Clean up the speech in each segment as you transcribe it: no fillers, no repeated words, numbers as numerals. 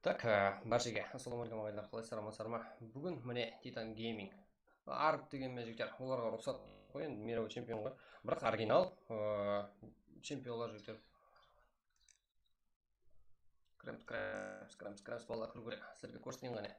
Так, баршаға ассалаумағалейкум ағайлар, қалай саламатсыздар ма? Бүгін міне Titan Gaming арк деген жігіттер, оларға рұқсат қой, енді мировой чемпионға, бірақ оригинал чемпионлар жігіттер. Кремс балдар кіру керек. Сіздерге көрсетейін ғана.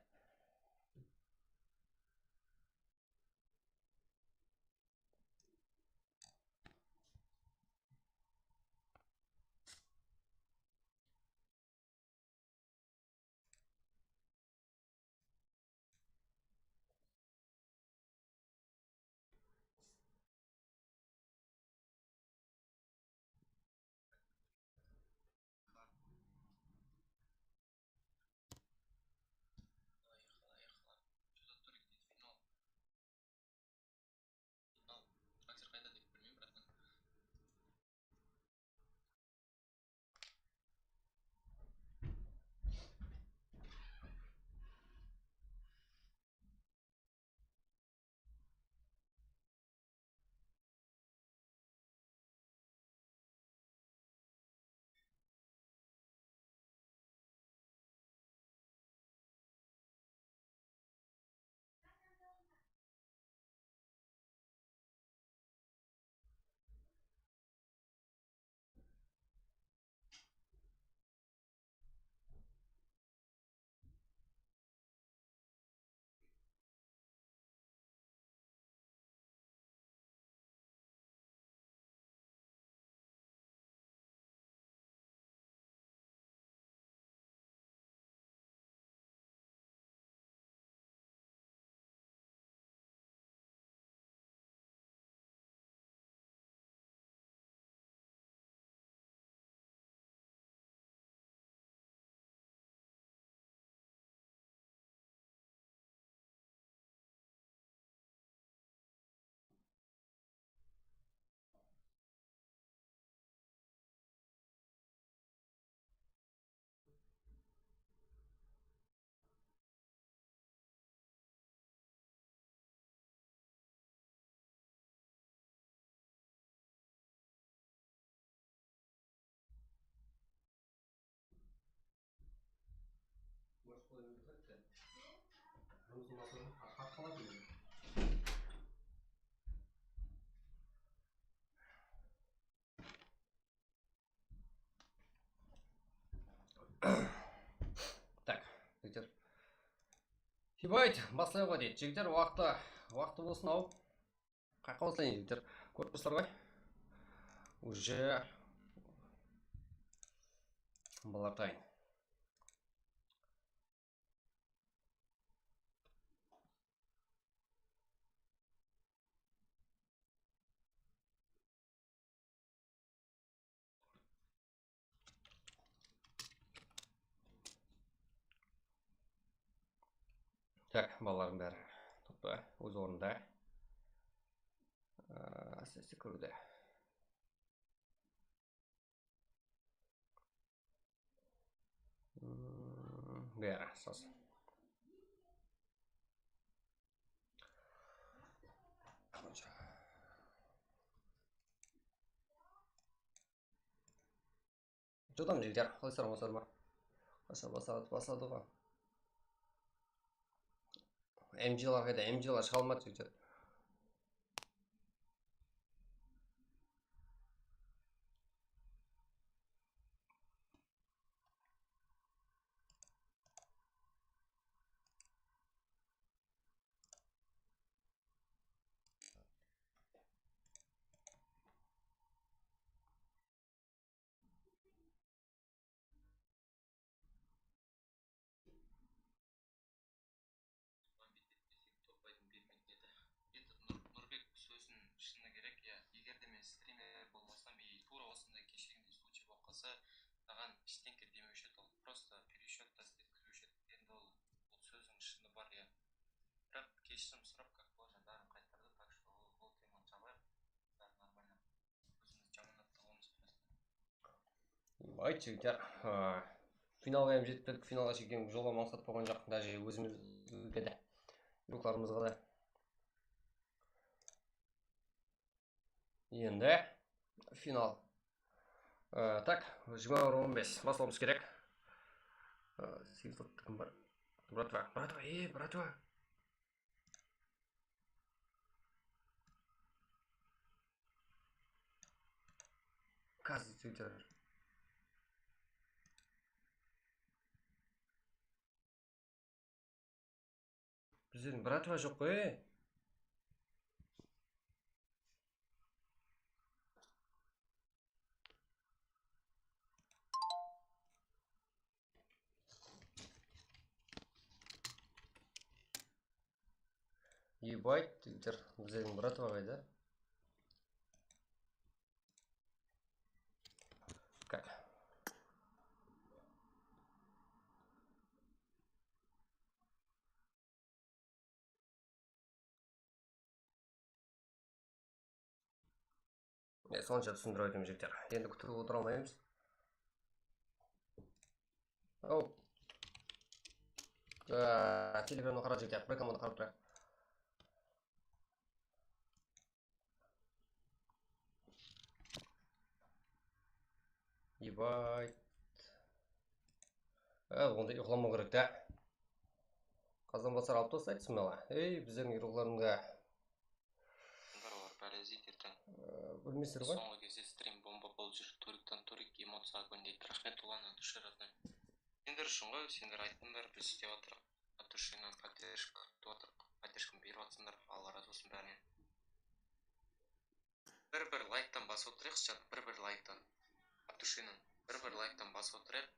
Так, жігіттер. Хибайт, басылайға дейді. Жігіттер, уақыты болсын ау. Қаққа осылайын, жігіттер. Көріп тұрсыздар ғой? Уже балартайын. Так, балалардың бәрі топта өз орнында. Әсіресе көруде. Бәрі сосын. Жодан жігіттер, қалай саламатсыздар ма? Басады ғой. MG-лар қайда? MG-лар шыға алмады жігіттер. Саған ештеңке демеуші еді, ол просто пересчет өткізуші еді. Енді ол сөздің шыны бар, иә. Бірақ кешірім сұрап, как болады, бәрін қайтарды, так что ол теманы жабайық. Бәрі нормально. Өзіміз жаманаттығымыз просто. Айт жігіттер, финалға жетіп, финалға шеккен жолға мақсат болған жоқ. Даже өзімізге де, игрокlarымызға да. Енді финал. Так, 20:15 басылымыз керек. Сегіз кім бар? Братва, братва. Қазір жігіттер. Біздердің братва жоқ қой. Ебать, жігіттер, біздердің братва қайда? Как? Сонша түсіндіріп айтамын жігіттер. Енді күтіп отыра алмаймыз. Оу. Телеграмды қарап жігіттер, бір команда қарап тұрайық. Ебать. Онда ұйқыламау керек та. Қазан басар алып тастайтсың мала. Ей, біздердің ұйқыларыңға. Паразит ертең. Білмейсіздер ғой? Соңғы кезде стрим бомба болып жүр. Туріктан турик эмоцияға көндейді. Рахмет ұланы душарадан. Сендер үшін ғой, сендер айттыңдар, біз істеп жатырық. От душинан поддержка күтіп жатырық. Поддержканы беріп жатсыңдар. Алла разы болсын бәрінен. Бір лайктан басып отырайықшы чат. Бір лайктан. От душинан. Бір лайктан басып отырайық.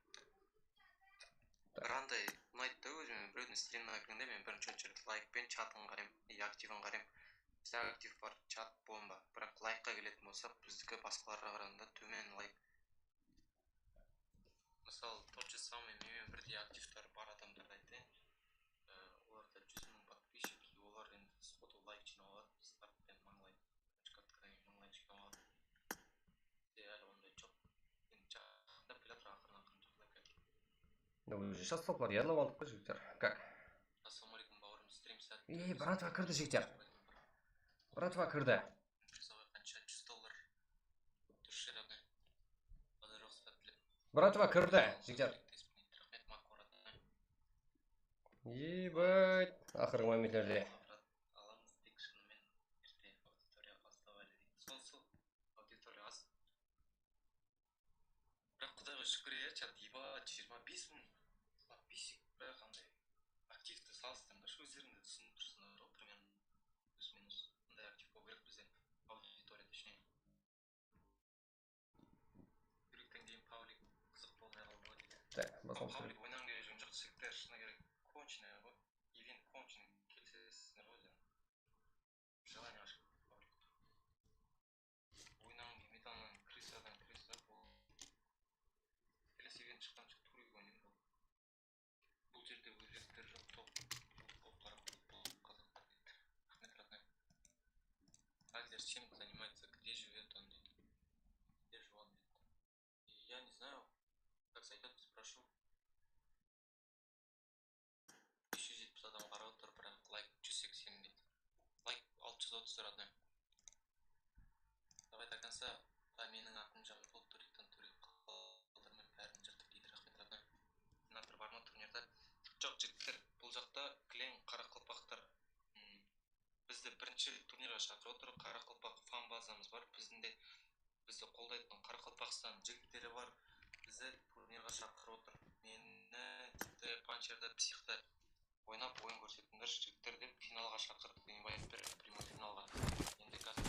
Бірандай ұнайды да өзімен біреудің стриміне кіргенде мен бірінші очередь лайкпен чатын қараймын, и активін қараймын. Бізде актив бар, чат бомба. Бірақ лайкқа келетін болса, біздікі басқаларға қарағанда төмен лайк. Мысалы, тот же самый менімен бірдей активтар бар адамдарды айтайын. Оларда 100 000 подписчик, и олар енді сходу лайк жинап алады. Стартпен 1000 лайк, очкаткадан 1000 лайк жинап алады. Бізде әлі ондай жоқ. Енді жақында келатыр ақырын жоқ лайк әкеліп. Да уже сейчас топлар ярлап алдық қой жігіттер. Как? Ассалаумағалейкум бауырым, стрим сәт. Братва кірді жігіттер. Братва кірді. Қанша $100 душарадан. Подарок сәттілік. Братва кірді жігіттер. Рахмет Макуратына. Ебать. Ақырғы моментлерде. Аламыз тек шынымен ерте аудитория аздавали дейді. Сол аудитория аз. Бірақ құдайға шүкір е, чат ебать 25 000 подписчик. Бірақ андай активті салыстырыңдаршы, өздеріңді түсініп тұрсыңдар ғой, примерно плюс-минус. Андай актив болу керек бізде, аудитория точнее. Жүректен кейін Паулик қызық болмай қалды ғой дейді. Так, басқамыз керек. Паулик ойнағым келіп жүрген жоқ, жігіттер шыны керек конченый ғой. Ивент конченый келсесіздер ғой жаңа. Желание ашып Паулик. Ойнағым келмейді анан крысадан крыса бұл. Келесі ивент шыққанша турик ойнаймын бұл. Бұл жерде өзгерістер жоқ, топтар бұл қазақтар дейді. Рахмет, родной. Адлер чем занимается, где живет он дейді. Где же он дейді. Я не знаю, как зайдет, спрошу. 570 адам қарап отыр, бірақ лайк 180 дейді. Лайк 630 родной. Давай до конца. Менің атым Жамбыл, туриктан турик қалдырмай бәрін жыртып дейді. Рахмет, родной. Сенатор бар ма турнирда? Жоқ жігіттер, бұл жақта кілең қарақалпақтар. Бізді бірінші турнирға шақырып отыр. Қарақалпақ фан базамыз бар. Бізді қолдайтын Қарақалпақстан жігіттері бар. Бізді турнирға шақырып отыр. Мені тіпті панчерді психті ойнап ойын көрсетіңдер жігіттер деп финалға шақырып, инвайт беріп прямой финалға. Енді қазір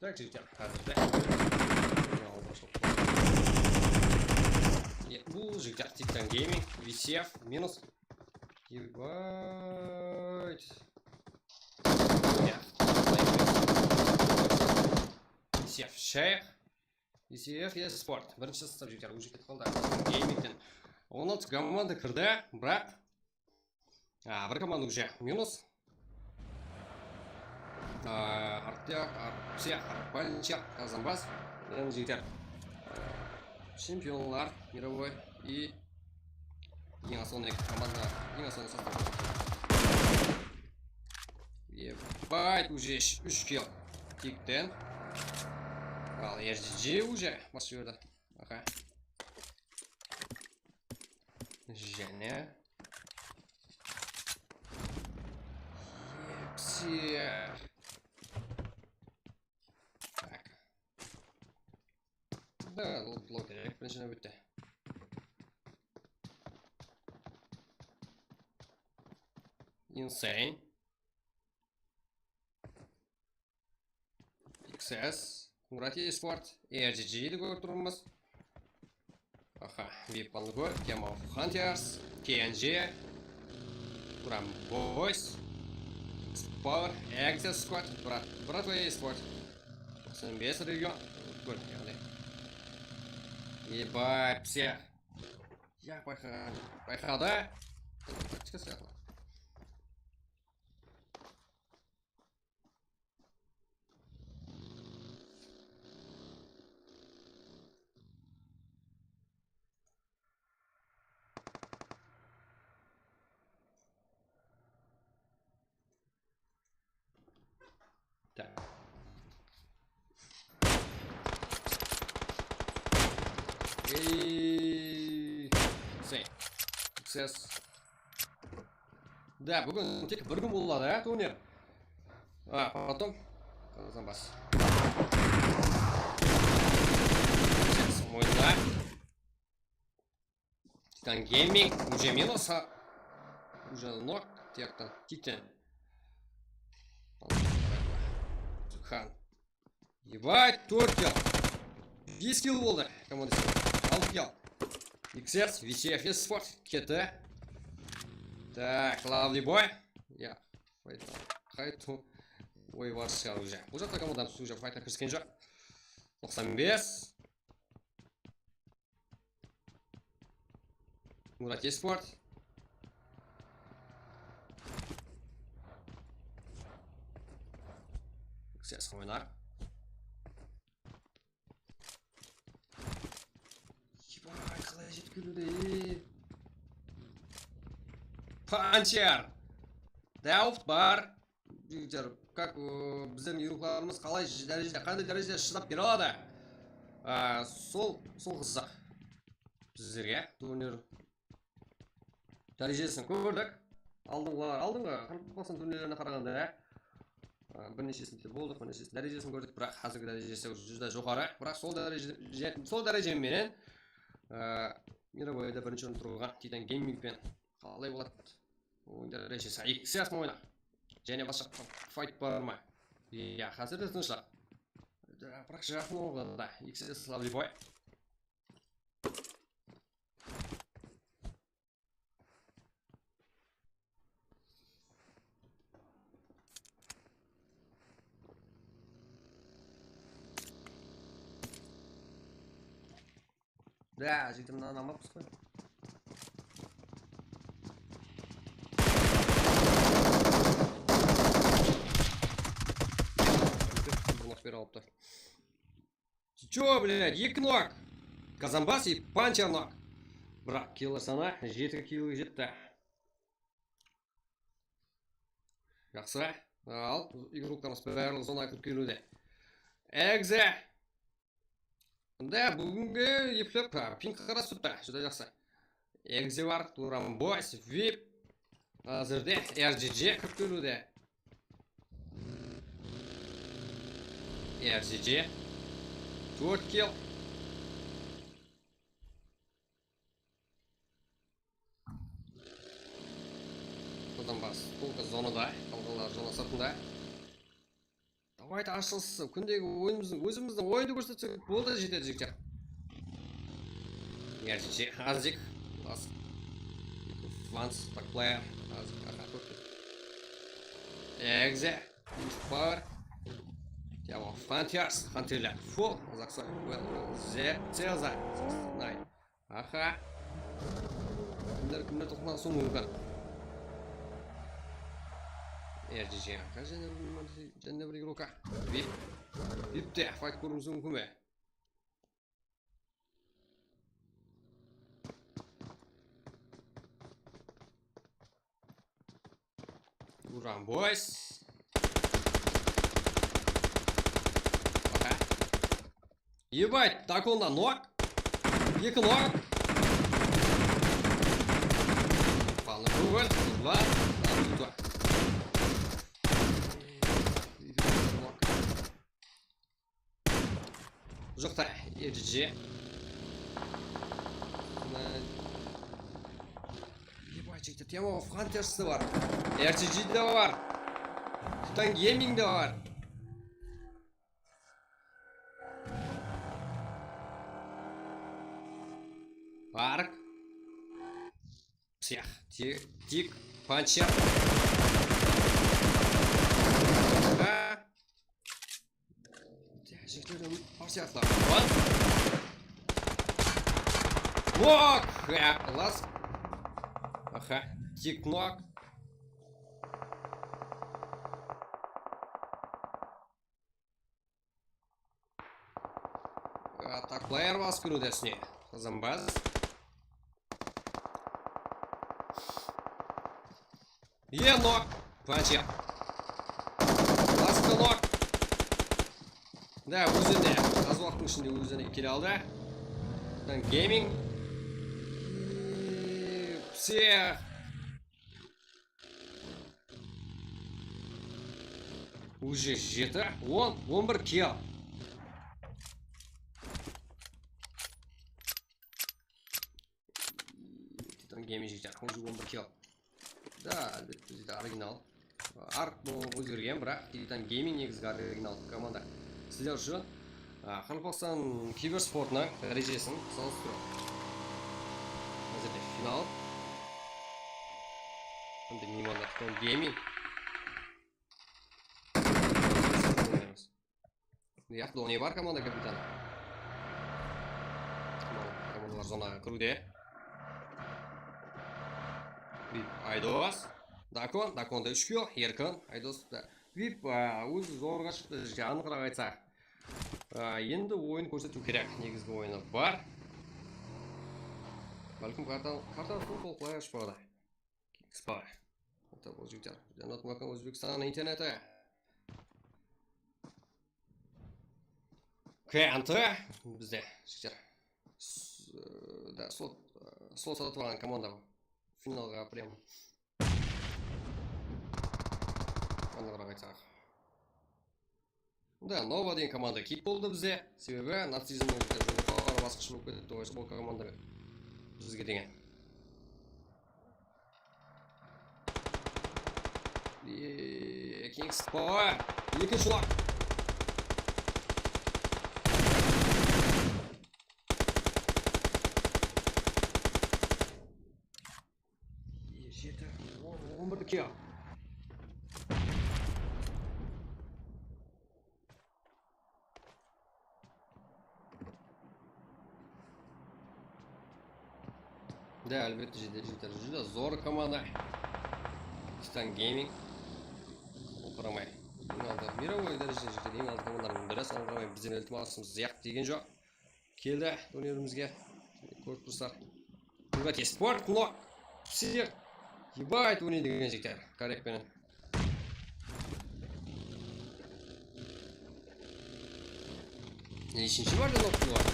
Так, жігіттер, қазірде бұл жігіттер Titan Gaming, VCF, минус. Ебать. VCF шайық. VCF eSport. Бірінші сыстап жігіттер, уже кетіп қалды. Геймингтен 16 команда кірді, бірақ бір команда уже минус. Арпсия, Арпальничар, Казанбас, жігіттер. Чемпионлар мировой и ең соңғы команда, ең соңғы состав. Ебать, уже 3 килл тиктен. Ал RGG уже басып жіберді. Аха. Және Епсе. Так. Да, лот керек, біріншіне бітті. Insane. XS. Мурат eSport. RGG-ді көріп тұрмыз. Аха, Виппанды көр. Game of Hunters. KNG. Турам Boys. X-Power. Access Squad. Брат eSport. 95 регион. Көріп яғдай. Ебать, все. Я поехал, да? Тактика светла. Так. Success. Да, бүгін тек бір күн болады, турнир. Потом Казанбас. Ойында. Titan Gaming уже минус, уже ног тек-то Titan. Хан. Ебать, 4 килл. 10 килл болды командасы. 6 килл. XS, VCF eSport, KT. Так, Lovely Boy. Я қайту. Ой, бар шығар уже. Бұл жақта командамыз уже файтқа кіріскен жоқ. 95. Мурат eSport. XS ойнар. Ебать, қалай жеткілуді. Панчер. Дауфт бар. Как біздің еурокларымыз қалай дәрежеде, қандай дәрежеде шыдап бере алады. Сол қызық. Біздерге турнир дәрежесін көрдік. Алдыңғы 40% турнирлеріне қарағанда бірнешесінде болдық, бірнешесінде дәрежесін көрдік, бірақ қазіргі дәрежесі жүзде жоғары. Бірақ сол дәрежеменен мировойда бірінші орын тұрған Titan Gaming-пен қалай болады? Ойын дәрежесі XS ойна. Және басқа файт бар ма? Я қазір тыныштық. Бірақ жақын оғылды да. XS Lovely Boy. Да, жігітім мынаны алмаппыз қой. Бері алыпты. Чё, блядь, 2 ног. Казанбас и Панчер ног. Бірақ киллер саны 7 киллге жетті. Жақсы. Ал, игрокlarımız бәрі зона кіріп келуде. Экзе. Да, бүгінгі еплеп пинг қарас тұтты. Жүді жақсы. Экзе бар, Турам Бойс, Вип. Азырде RGG кіріп келуде. RGG 4 kill. Казанбас толқы зонада, қалғандар зона сыртында. White ашылсын. Күндегі өзіміздің ойынды көрсетсек болды жетеді жігіттер. Gerçi azıcık az once tak player azıcık atak. Exe power. Тема Frontiers, Hunter Full, Zaksa, Ceza, Nine. Aha. Kimler toplanan son mümkün. Ercici, cennet bir gruka. Bir de fight kurumuzun mümkün. Uran boys. Ебать, так он на ног. Екі ног. Палны кругын. Два. Два. Жоқта ерже. Ебать, жігіттер, тема Франтерсі бар. RTG де бар. Titan Gaming де бар. Арк. Псих. Тик. Панчер. Ага. Жігіттердің бар сияқты. Нок. Лас. Ага. Тик нок. Так, плеер вас күрудесіне. Замбаз. Нок. Панчер. Ласка нок. Да, өзіне. Аз уақыттың ішінде өзіне келе алды. Гейминг. Псих. Уже 7, 11 килл. Titan Gaming жігіттер, уже 11 килл. Да, әлбетте бізде оригинал. Арк өзгерген, бірақ Titan Gaming негізгі оригинал команда. Сіздер үшін Қазақстан киберспортының дәрежесін салыстыру. Әзірде финал. Енді мейманда Titan Gaming. Яқты не бар команда капитаны? Командалар зонаға кіруде. Айдос. Даконда 3 килл. Еркін. Айдос. Вип өзі зорға шықты. Анығырақ айтсақ. Енді ойын көрсету керек. Негізгі ойыны бар. Бәлкім картаны толықлай ашпады. Кикспай. Это бұл жігіттер. Жанат Макан Өзбекстанның интернеті. Кэнті бізде жігіттер. Да, слот сатып команда финалға прям. Анығырақ айтсақ. Да, нова деген команда кик болды бізде. Себебі нацизмнің жоғары басқыш болып кетті. Ойсы бұл команда бізге деген. Кингспай. Екінші лак. Жеті. 11 килл. Да, әлбетте жүді зор команда. Titan Gaming. Ол қарамай. Мировой дәрежеде жетеді. Ең алды командардың бірі. Соған қарамай бізден ілтимасымыз зияқ деген жоқ. Келді турнирімізге. Көріп тұрсыздар. Ебать, спорт, но псих. Ебать, ойнайды деген жігіттер. Корректпенен. Нешінші бар да нокты бар?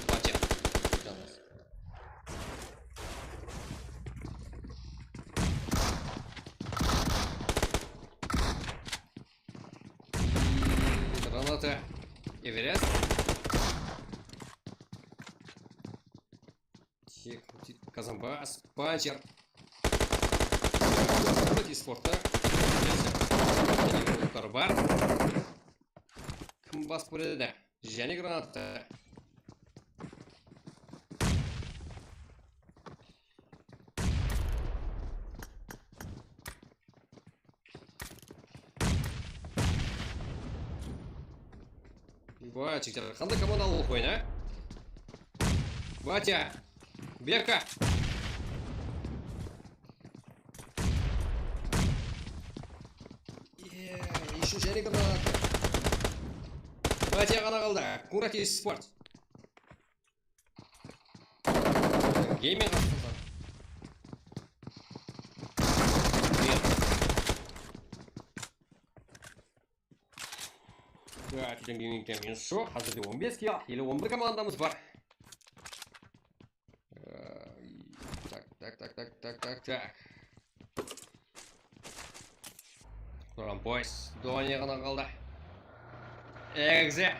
Патент. Граната. Эверест. Казамбас. Панчер. Спорта. Бар. басып көреді. Және гранаты. Батя, қандай командалық ойын, а? Батя, Берка. Еще және гранаты. Батя ғана қалды. Курати спорт. Гейминг қастылды. Түйден геймингтен минус жоқ. Қазірде 15 кило, или 11 командамыз бар. Так. Тұран бойс. Доне ғана қалды. Экзе.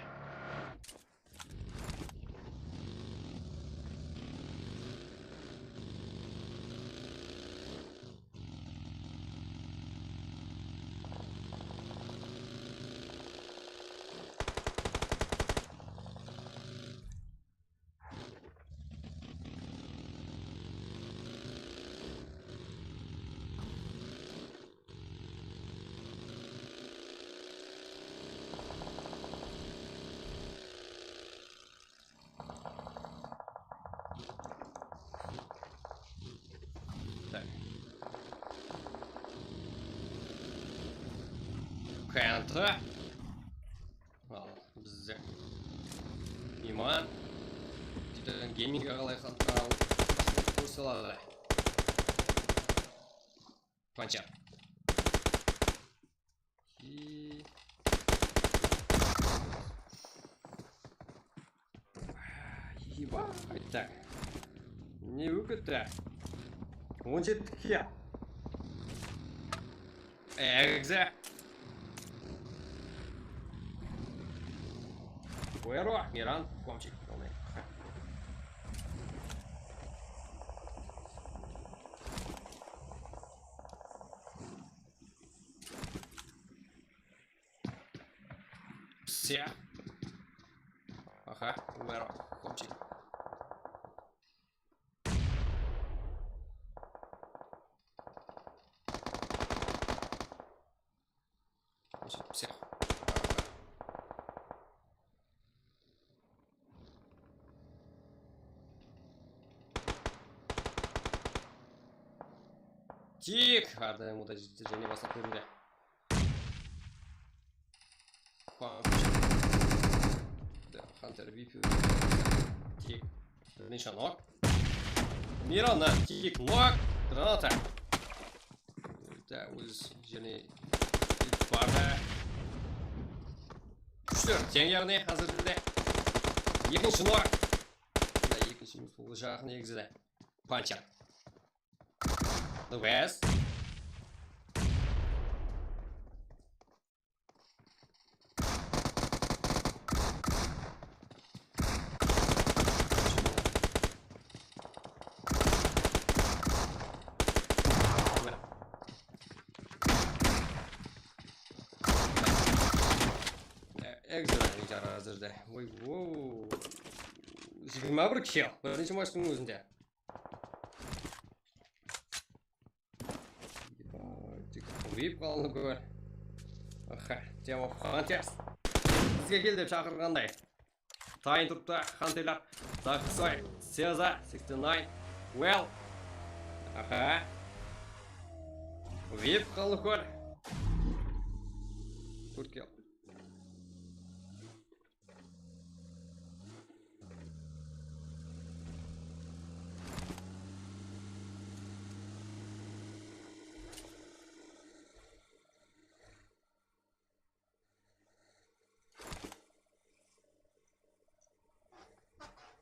Кэнті. Ал, бізде. Иман. Титан гейминге қалай қантал. Көрсілады. Панчар. Ебай, так. Не өкітті. 17 кия. Экзе. Куэро, Миран, Комчик. Все. Ага, Куэро, Комчик. Всех. Тик! Арден ему және басып көрінді. Хантер випи. Тик. Бірнеше нок. Мираннан тик нок. Граната. Өз және барды. Күштер тең яғни қазірде. Екінші нок. Екінші сол жағын егізді. Панчар. The West. Экзелен жара hazırda. Ой, воу. 21 килл. Бірінші матчтың өзінде. Вип қалыны көр. Аха, тема Хантерс. Бізге кел деп шақырғандай. Тайын тұрыпты, Хантерлер. Заксой, Сеза, 69. Well. Аха. Вип қалыны көр. Төрт килл.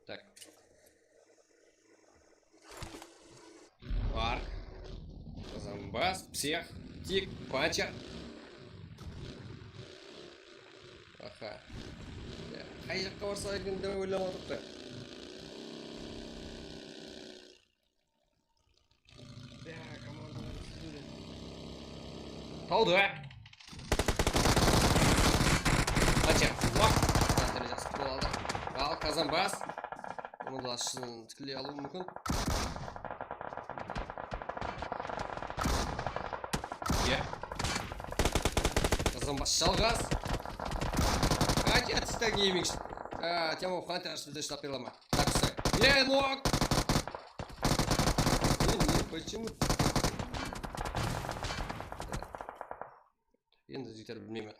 Так. Арк. Замбас, псих, тик, панчер. Аха. Қай жаққа барса екен деп ойлап отырыпты. Тауды. Qancha? Qanchalik yaxshi qilib oldi. Al Kazanbas. Uni lashini tiklay olishi mumkin. Ye. Kazanbas Shalg'as. Qancha Titan Gaming. Temo fantastik ishlab beraman. Taksi. Nok. Почему? Endi zikir bilmayman.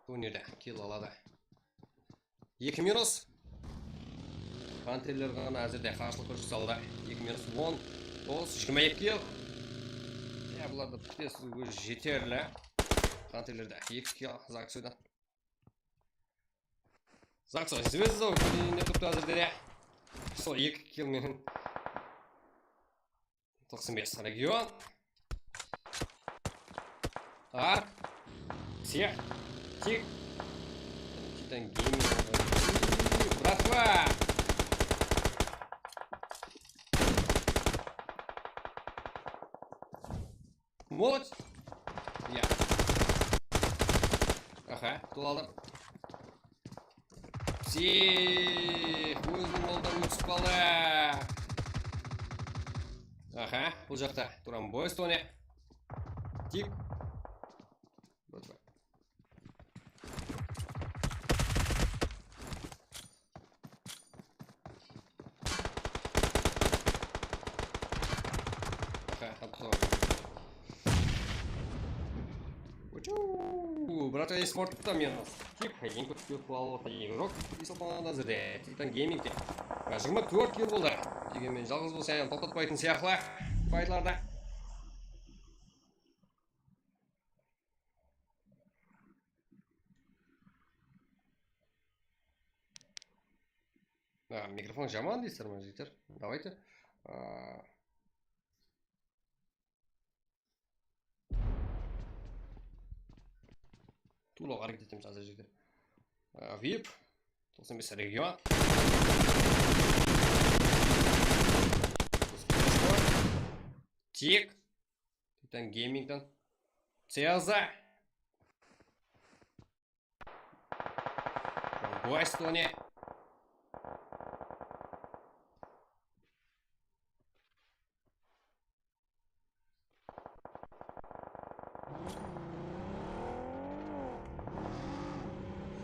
Bu nerede? Kill oladi. 2 minus. Panterler gana hozirda qarshilik ko'rsatsa oldi. 2 minus 10. 22 kill. Ya bularda tez yeterli. Panterlerde 2 kill Zakso'dan. Zakso звездов не turibdi hozirda. Sol 2 kill men. 95 region. Ark. Всех. Тик. Titan Gaming. Братва. Молодь. Я. Ага, кто алды? Всех. Өзінің олдан өтіп қалды. Ага, бұл жақта тұрам бой стоне. Тик. Братва. Брата есть спортта минус. Тик, един көтіп алып отыр игрок. Исалпан азырде. Titan Gaming'де. 24 kill болды. Дегенмен жалғыз болсаң тоқтатпайтын сияқты файтларда. Микрофон жаман дейсіздер ме жігіттер? Давайте. Тулоға әрекет етеміз азыр жігіттер. VIP 95 регион. Тик. Titan Gaming'dan. Цеза. Бой стоне.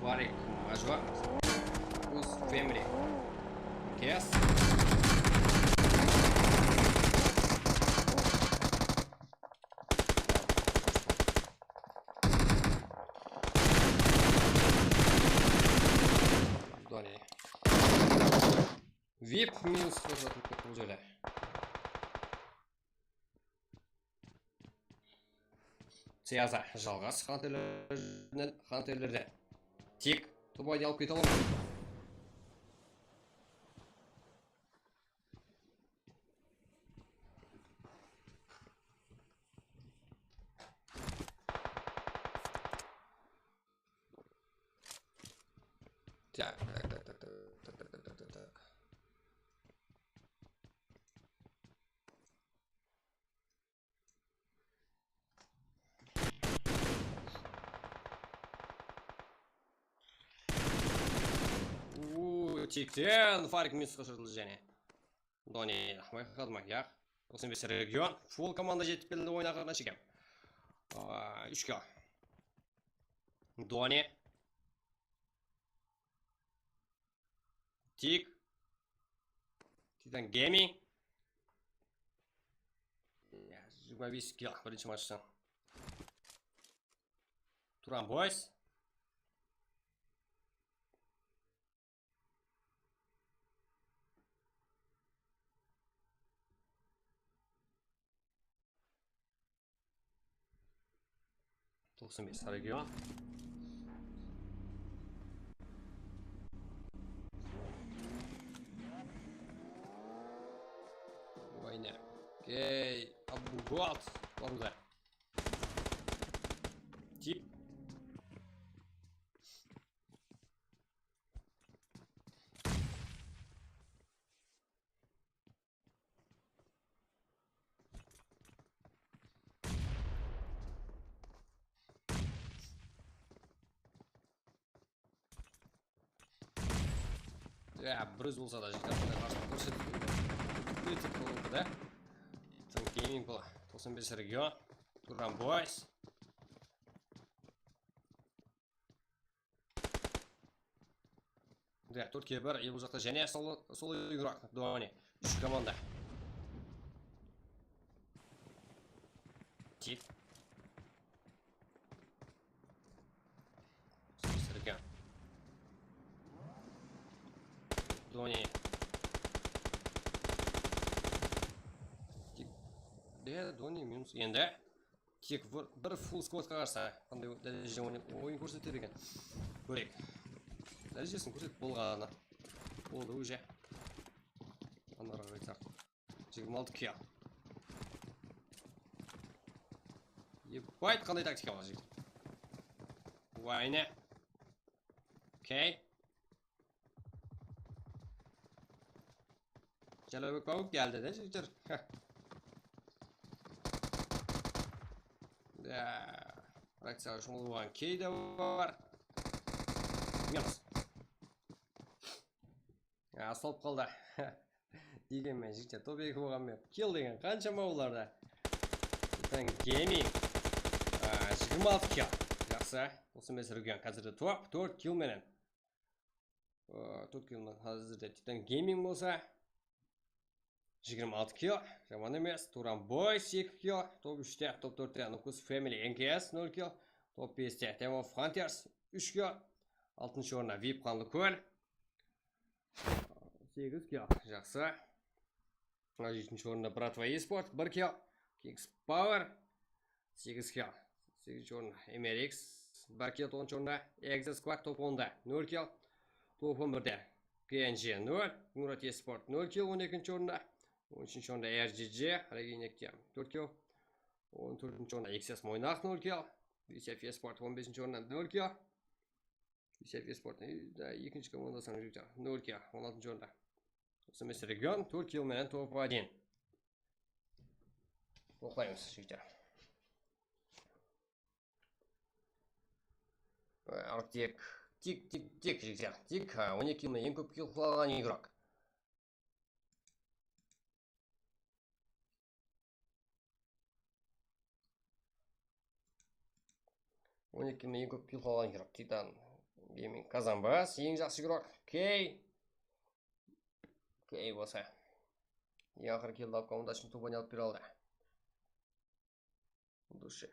Варик Мажва. Who's family? Yes. Донни. VIP минус бұл жерде. Цеза жалғас хантерлерде. Тик, тобой алып кете аламын. Так. Тиктен фарик минус қашырдылы және. Дони, байқадым ақ. 95 регион. Фул команда жетіп келді ойнағына шекем. 3-ке. Дони. Тик. Titan Gaming. 25 ке бірінші матчтан. Туран Бойс. Толсын бес регион. Война. Окей. Абугот. Оруда. Тип. бір өз болса да жігіттер қарсылық көрсетіп өте болды да. Titan Gaming бұл 95 регион. Туран Бойс. Да, Түркия бар, бұл жақта және сол игрок Дуани. 3 команда. Тик. Сырган. Дуани. Тик. Да, Дуани минус. Енді тек бір full squadқа қарсы. Қандай дәреже ойын көрсетеді екен. Көрейік. Дәрежесін көрсетіп болғаны. Болды уже. Анарға қайтар. 26 кия. Ебайт қандай тактика бар жігіт. Вайне. Окей. Жалабек бауып келді де жігіттер. Да. Ракцияға жұмыл болған кей де бар. Минус. Асылып қалды. Деген мен жігіттер топ 2 болған мен. Кел деген қаншама оларда. Titan Gaming. 26 кил. Жақсы. 35 регион. Қазірде топ 4 кил менен. 4 кил мен қазірде Titan Gaming болса. 26 кил. Жаман емес. Туран Бойс 2 кил. Топ 3-те, топ 4-те Нукус Family NKS 0 кил. Топ 5-те Team of Frontiers 3 кил. 6-шы орында VIP қанды көл. 8 кил. Жақсы. 7-шы орында Братва eSport 1 кил. Kings Power 8 кил. 8-шы орында MRX 1 кил. 9-шы орында Exit Squad топ 10-да 0 кил. Топ 11-де KNG 0. Murat eSport 0 кил. 12-шы орында. 13-шы орында RGG Регинекте 4 кил. 14-шы орында XS Мойнақ 0 кил. VCF eSport 15-шы орында 0 кил. VCF eSport 2-ші командасының жігіттер 0 кил. 16-шы орында. 35 регион 4 кил менен топ 1. Оқылаймыз жігіттер. Арктик. Тик жігіттер. Тик 12 кил менен ең көп кил қылған игрок. Ең көп кил қылған игрок. Titan Gaming Казанбас. Ең жақсы игрок. Кей болса. Ең ақыр килді алып командасын тобаны алып бере алды. Души.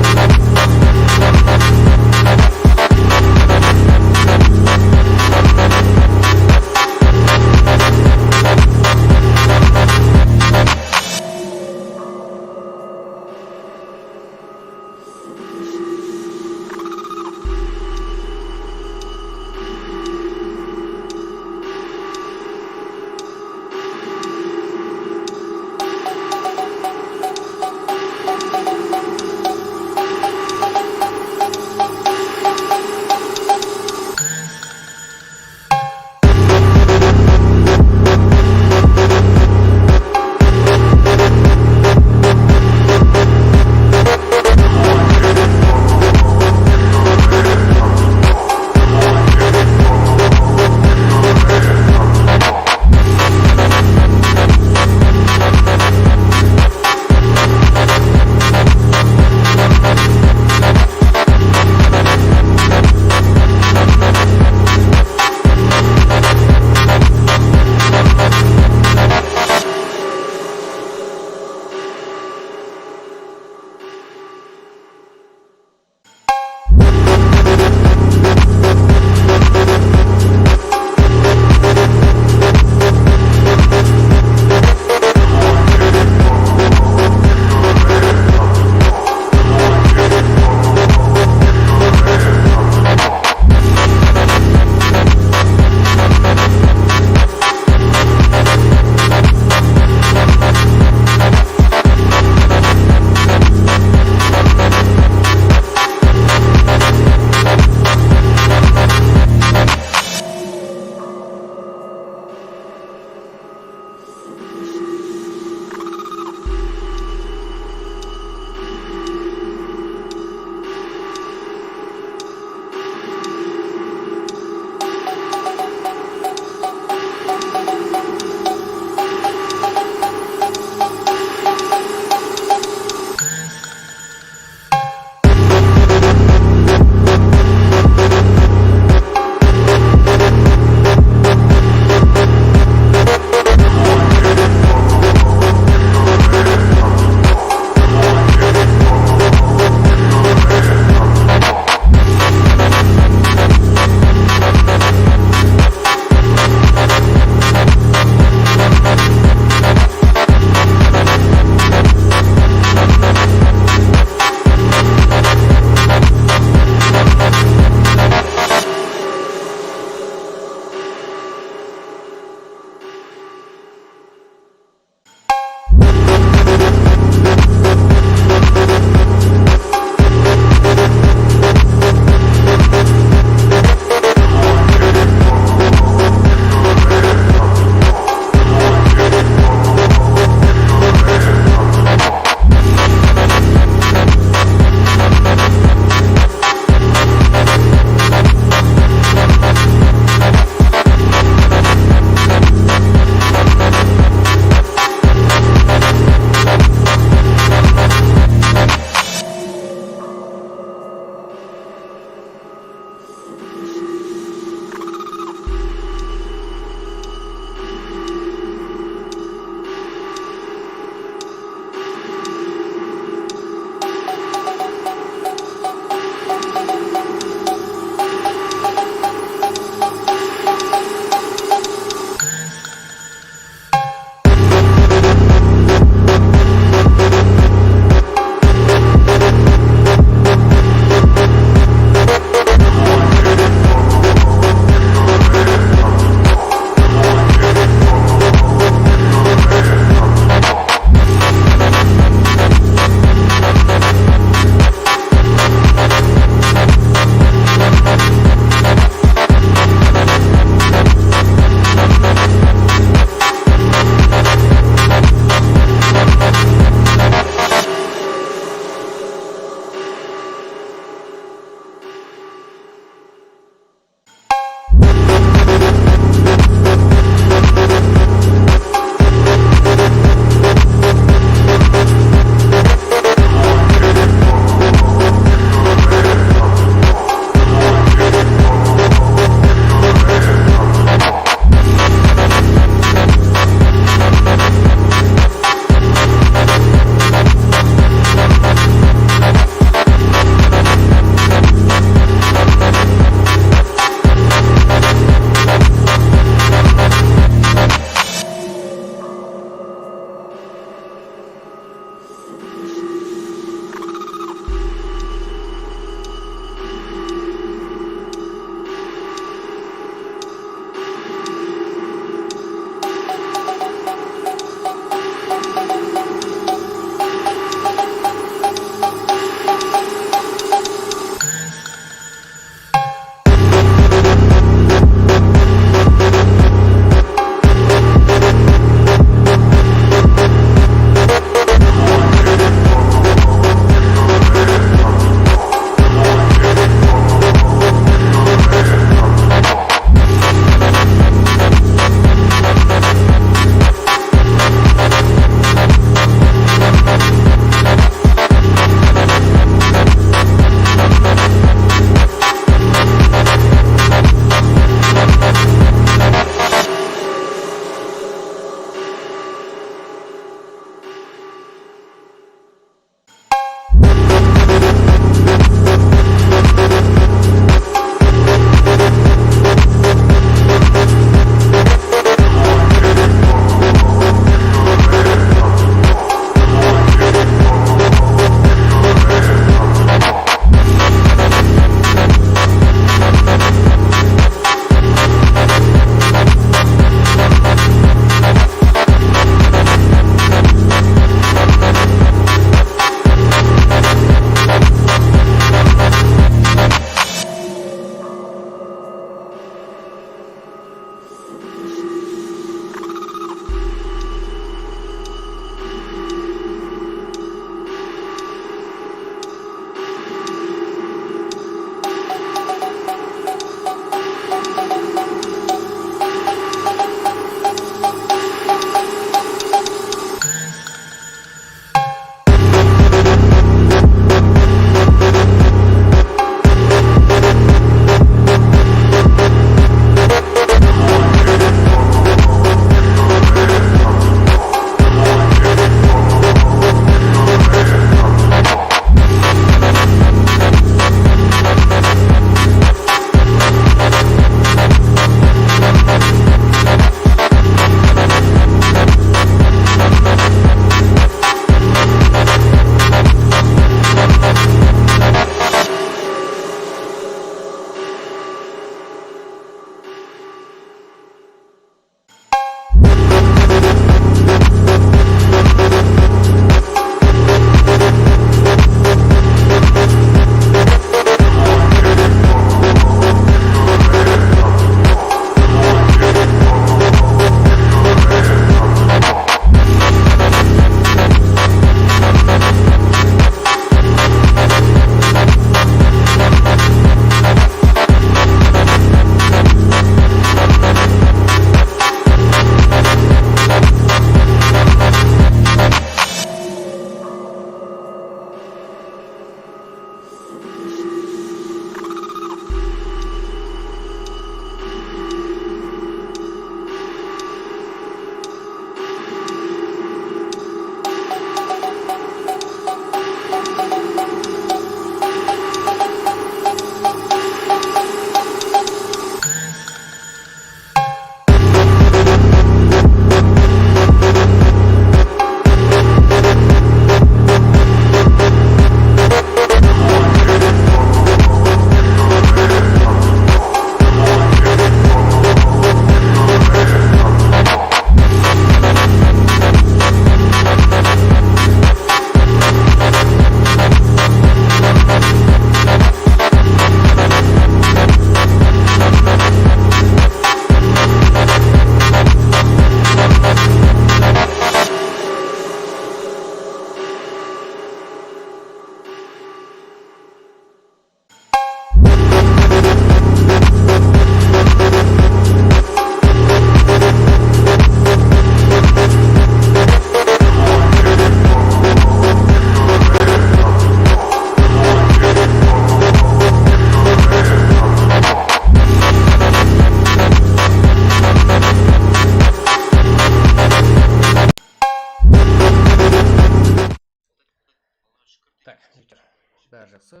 бәрі жақсы.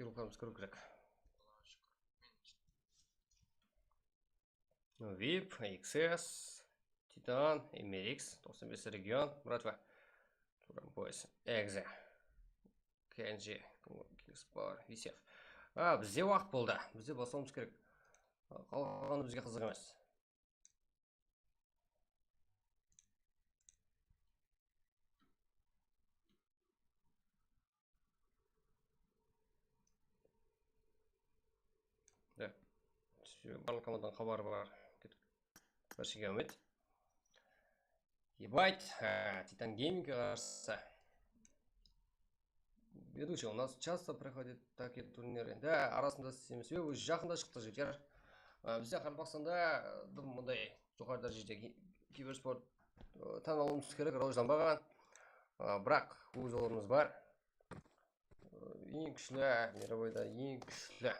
Еуропамыз көру керек. VIP, XS, Titan, MRX, 95 регион, братва. Турампойс, Экзе, KNG, Kingspar, VCF. Бізде уақыт болды. Бізде басуымыз керек. Қалғаны бізге қызық емес. Барлық команданың хабары бар. Бір шеге өмет. Ебать, Титан Гейминг қарсы. Ведущий, у нас часто проходят такие турниры. Да, арасында істейміз. Өзі жақында шықты жігіттер. Бізде Қарпақстанда мұндай жоғары дәрежеде киберспорт танылуымыз керек, рауыжданбаған. Бірақ өз орнымыз бар. Ең күшілі, мировойда ең күшілі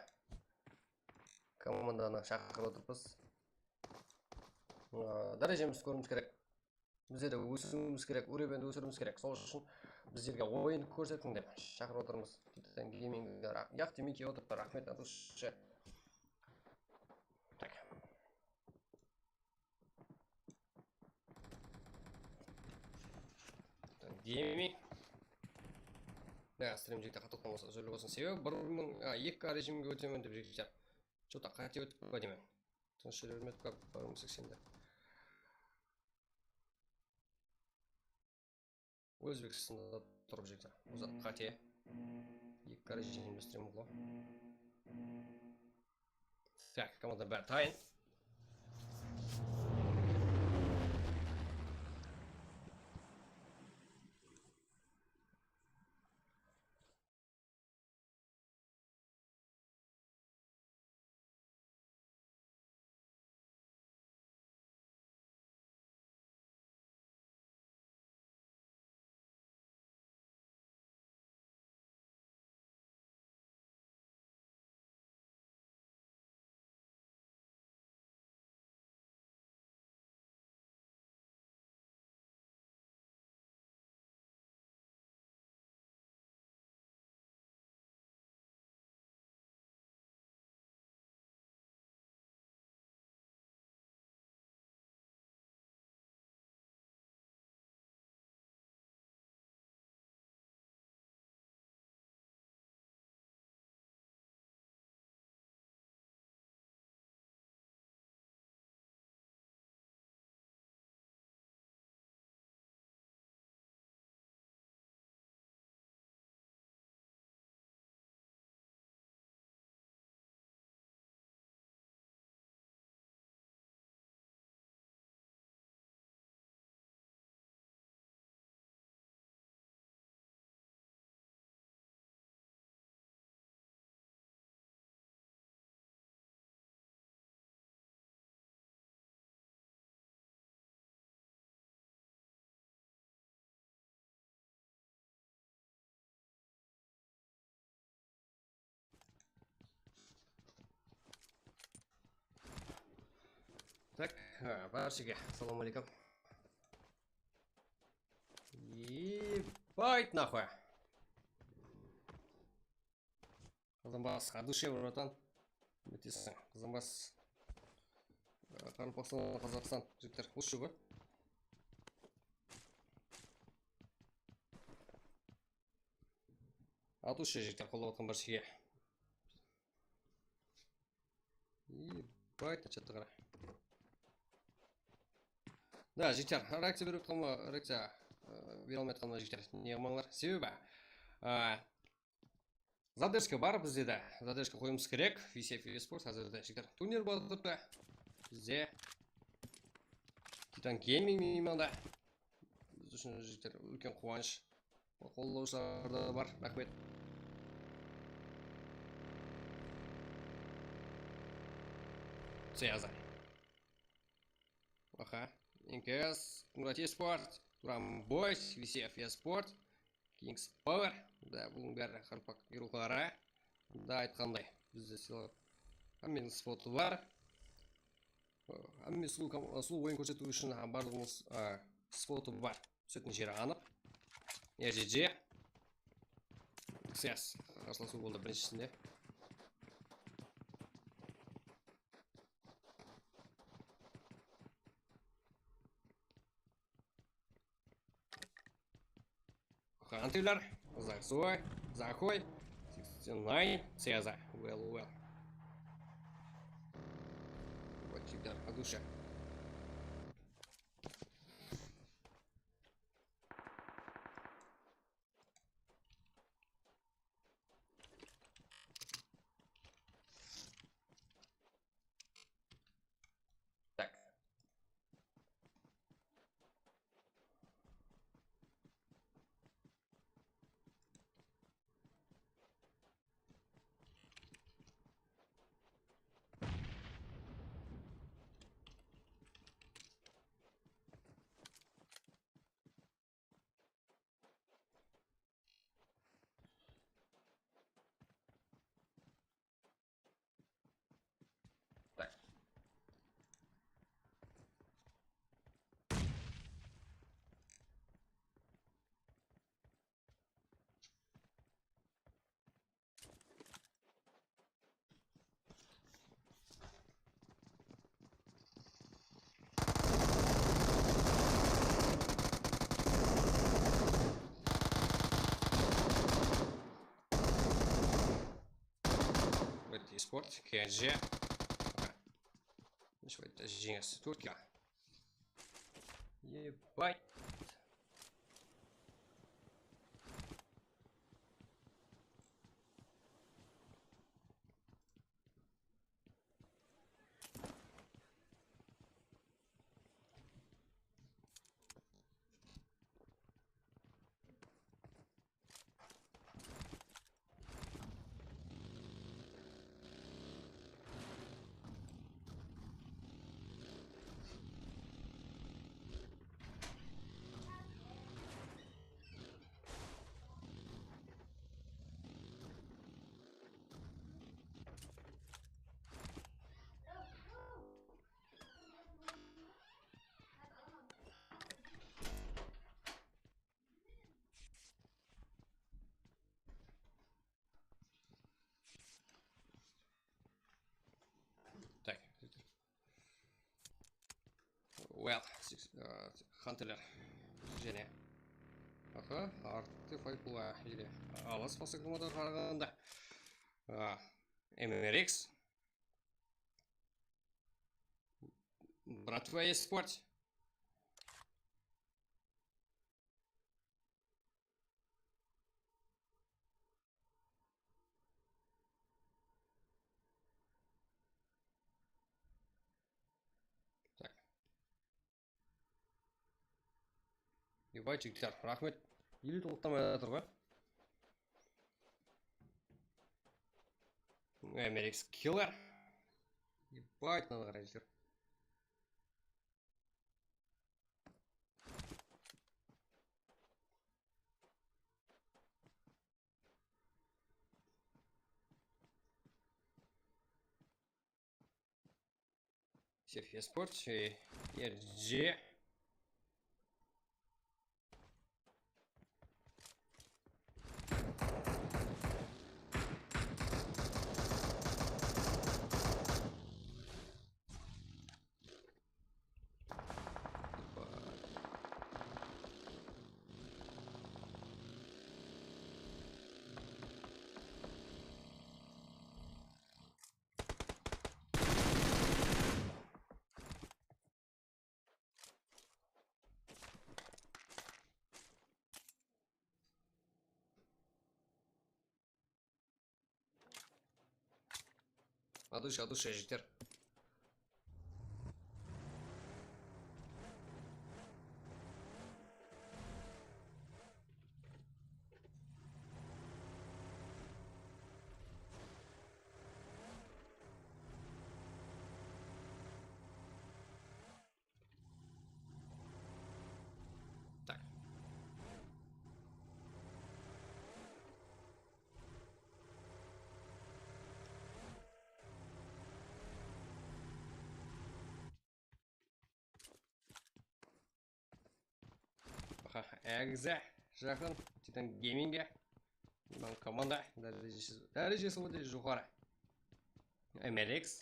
команданы шақырып отырмыз. Дәрежемізді көруіміз керек. Бізде де өсуіміз керек, өребенді өсіруіміз керек. Сол үшін біздерге ойын көрсетің деп шақырып отырмыз. Титан Геймингге яқ демей келіп отырыпты. Рахмет атушы. Так. Титан Гейминг. Да, стримдерде қатып қалмаса жөрлі болсын. Себебі 2К режимге өтемін деп жегістер. Что-то қате өтіп па демен. Тыныш жүре бермедік па 1080-де. Өзбекстанда тұрып жегістер. Осы қате 2К режимде стрим ұлы. Так, команда бәрі тайын. Так, баршаға ассаламу алейкум. Ебать нахуй. Қызымбас, қадуше, братан. Өтесің, қызымбас. Қарпақстан, Қазақстан, жігіттер, осы жүгі. Атушы жігіттер, қолы отқан баршаға. Ебать, начатты қара. Да, жігіттер, реакция беріп қалма, реакция бере алмай қалма жігіттер, не қылмаңдар. Себебі задержка бар бізде де, задержка қойымыз керек. VCF eSports қазірде жігіттер турнир болып тұрды. Бізде Titan Gaming мейманда. Біз үшін жігіттер үлкен қуаныш. Қолдаушылар да бар, рахмет. Связа. Аха. НКС, Кунграт eSport, Турамбойс, VCF eSport, Kingspar. Да, бұның бәрі Қарпақ геройлары. Да, айтқандай. Бізде сыйлап. Әммен споты бар. Әммен сұлу ойын көрсету үшін барлығымыз споты бар. Түсетін жері анық. ЕЖЖ. Ксяс қарсыласу болды біріншісінде. Хантылар, Захсой, Захой, 69, Цеза, well. Ватчидар, Адуша. Так. Так. Бет спорт, КЖ. Это жеңіс Туркия. Ебать. Так. Well, Хантылар. Және. Аха, артты файпула или алыс басықымада қарағанда. MRX. Братва Esports. Так. Ебать, жігіттер, рахмет. Елі толықтамай жатыр ғой. MRX Killer. Ебать, надо қарай жүр. Серфия Спорт, RG. Адуша, жігіттер. Так. Экзе жақын Титан гейминге. Мына команда дәрежесі өте жоғары. MLX.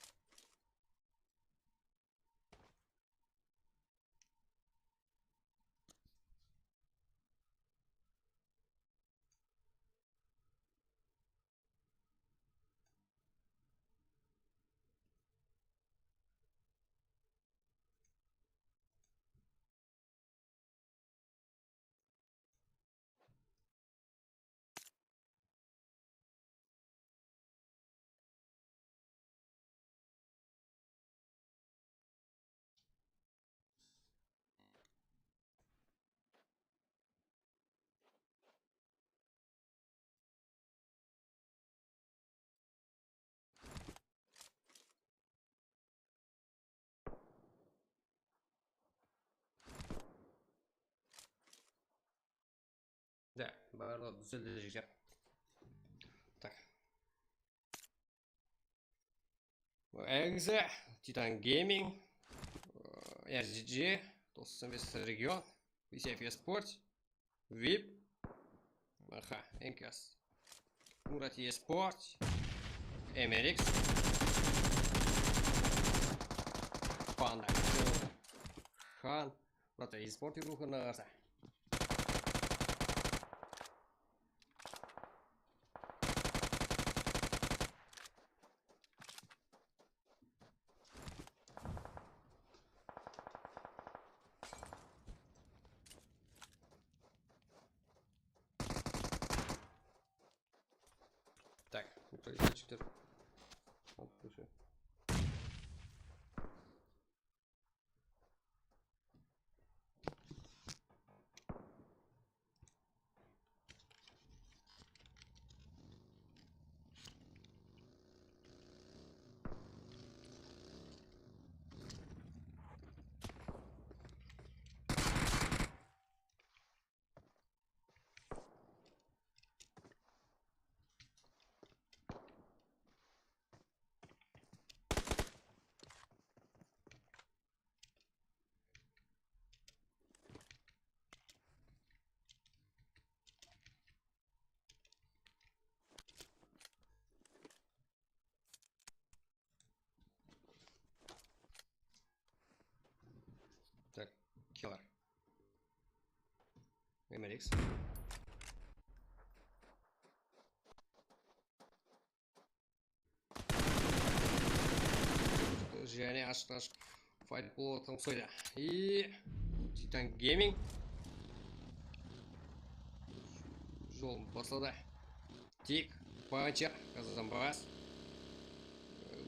Да, барлығы düzeldi жігіттер. Так. Экзе, Titan Gaming, RGG, 95 регион, PCF Esports, VIP, Аха, Энкас, Мурат Esports, MRX, Панда, Хан, Мурат Esports игрухына қарса. Так, происходит. Отпущу. Так, Killer. MLX. Және ашық файт болып қойды. И Titan Gaming жолын бастады. Тик, Панчер, Казанбас.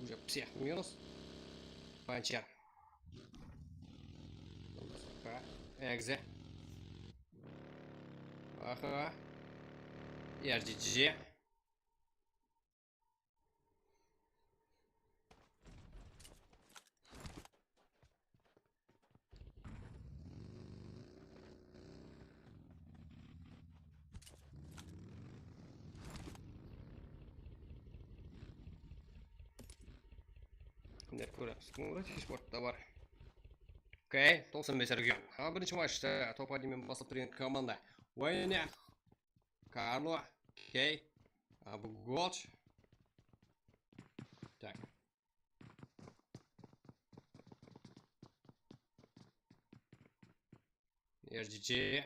Уже всех минус. Панчер. Экзе. Аха. И RGG. Кімдер көреміз? Мурат Esports'та бар. Окей, 95 регион. Бірінші матчта топ-1-мен басып тұрген команда Вайнер, Карло, Кей, Абуголч. Так. RGG.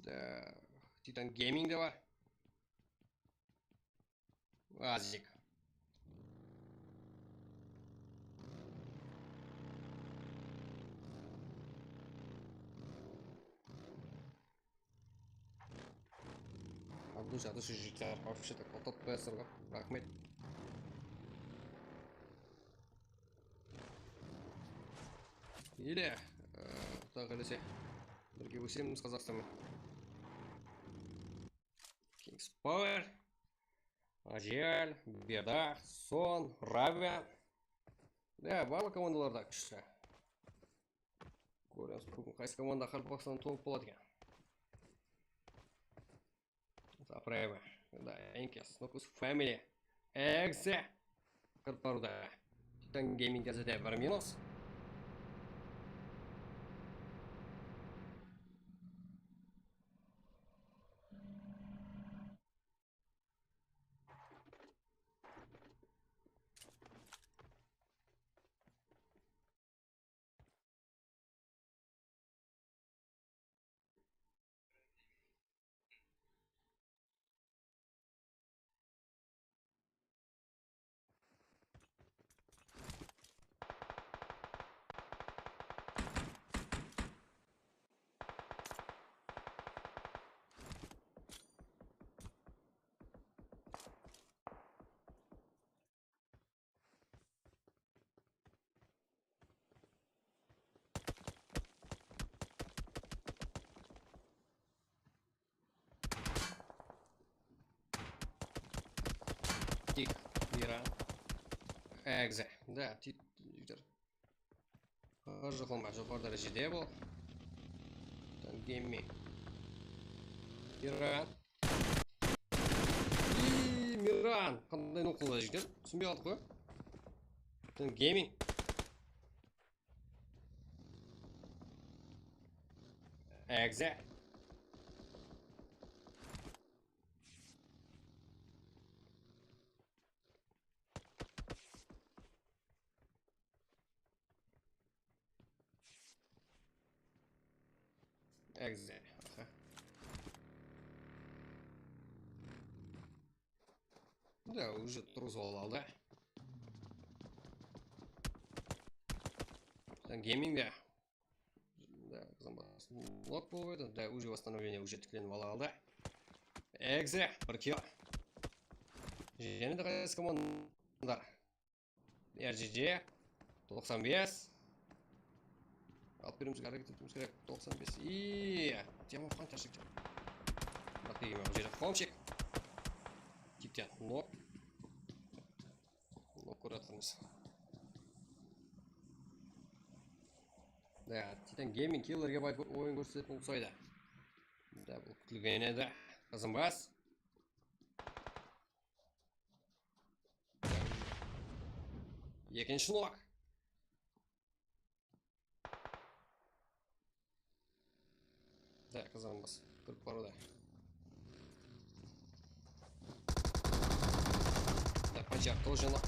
Да, Titan Gaming де бар. Азик. Абдул жады жүйттер. Вообще-то қолтат қоясырға. Рахмет. Или тағы ілесе бірге өсеміз Қазақстанмен. Kings Power, Ажиаль, Беда, Сон, Равия. Да, барлық командаларда күшті. Көреміз бүгін қайсы команда Қарпақстан топ болады екен. Запрайва. Да, Энкес, Нокус Family, Экзе. Қарпаруда. Titan Gaming газеті 1 минус. Экзе. Да, жігіттер. Жоқылма, жоғары дәрежеде бұл. Гейминг. Миран. Миран. Қандай нұқылда жігіттер? Түсінбей қалдық қой. Гейминг. Экзе. Экзе. Да, уже тұрғызып алды. Гейминг, да. Да, лот болды. Да, уже восстановление уже тікленіп алды. Экзе, бір кило. Және де қайсы командар. RGG 95. Алып беремізге әрекет етуіміз керек. 95. Тема қанша шектен. Бірақ дегенмен ол жерде қомшек. Типтен нок. Нок көретіңіз. Да, Titan Gaming киллерге бай ойын көрсететін ұқсайды. Да, бұл күтілген еді. Қызынбас. Екінші нок. Да, қызынбас. Көріп баруда. Да, почак тоже нок.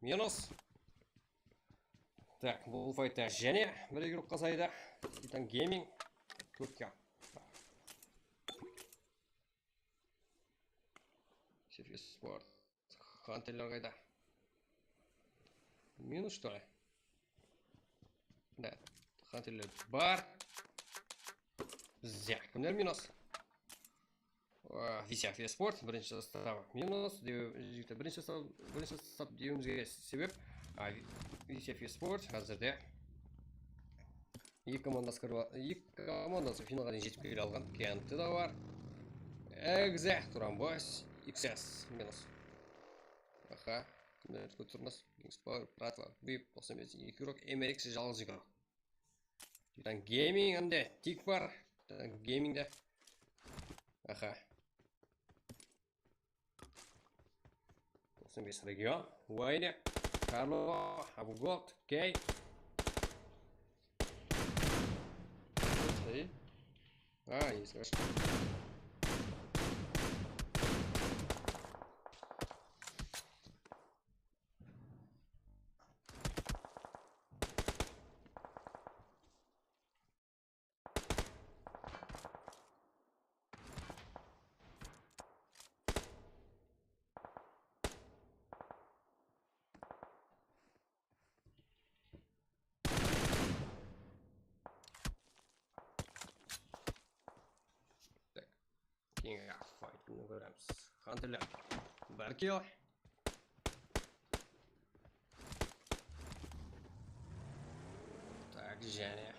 Минус. Так, бұл файтта және бір игрок қазайды. Titan Gaming. Төртке. Сефис Спорт. Хантерлер қайда. Минус, что ли? Да, Хантерлер бар. Бізде. Кімдер минус? Сефис Спорт. Бірінші состав минус. Бірінші состав деуімізге себеп. Сефис Спорт. Қазірде екі командасы финалға дейін жетіп келе алған. Кенті да бар. Экзе. Турамбос. XS. Минус. Аха. Кімдер көтірміз. Кингспауэр. Пратва. Бип. 95. Екі игрок. MRX жалғыз игрок. Titan Gaming әмде. Тик бар. Titan Gaming'де. Аха. 95 регион. Уайне. Карло. Абугот. Кей. Есть, хорошо. Файтын көреміз. Хантерлер. Бір килл. Так, және.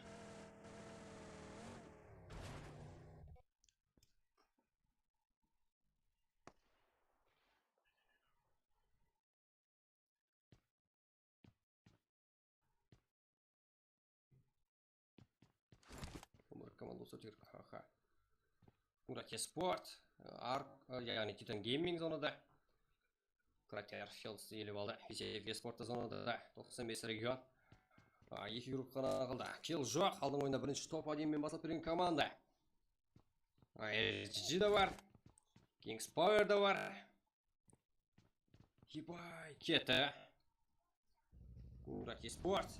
Командасы тек. Аха. Кратия Спорт, яғни Titan Gaming зонада. Кратия Арфилс еліп алды. Сефис Спортта зонада 95 регион. Екі игрок қана қалды. Килл жоқ. Алдың ойында бірінші топ 1-мен басып берген команда. RGG да бар. Кингспауэр да бар. Ебай, кетті. Кратия Спорт.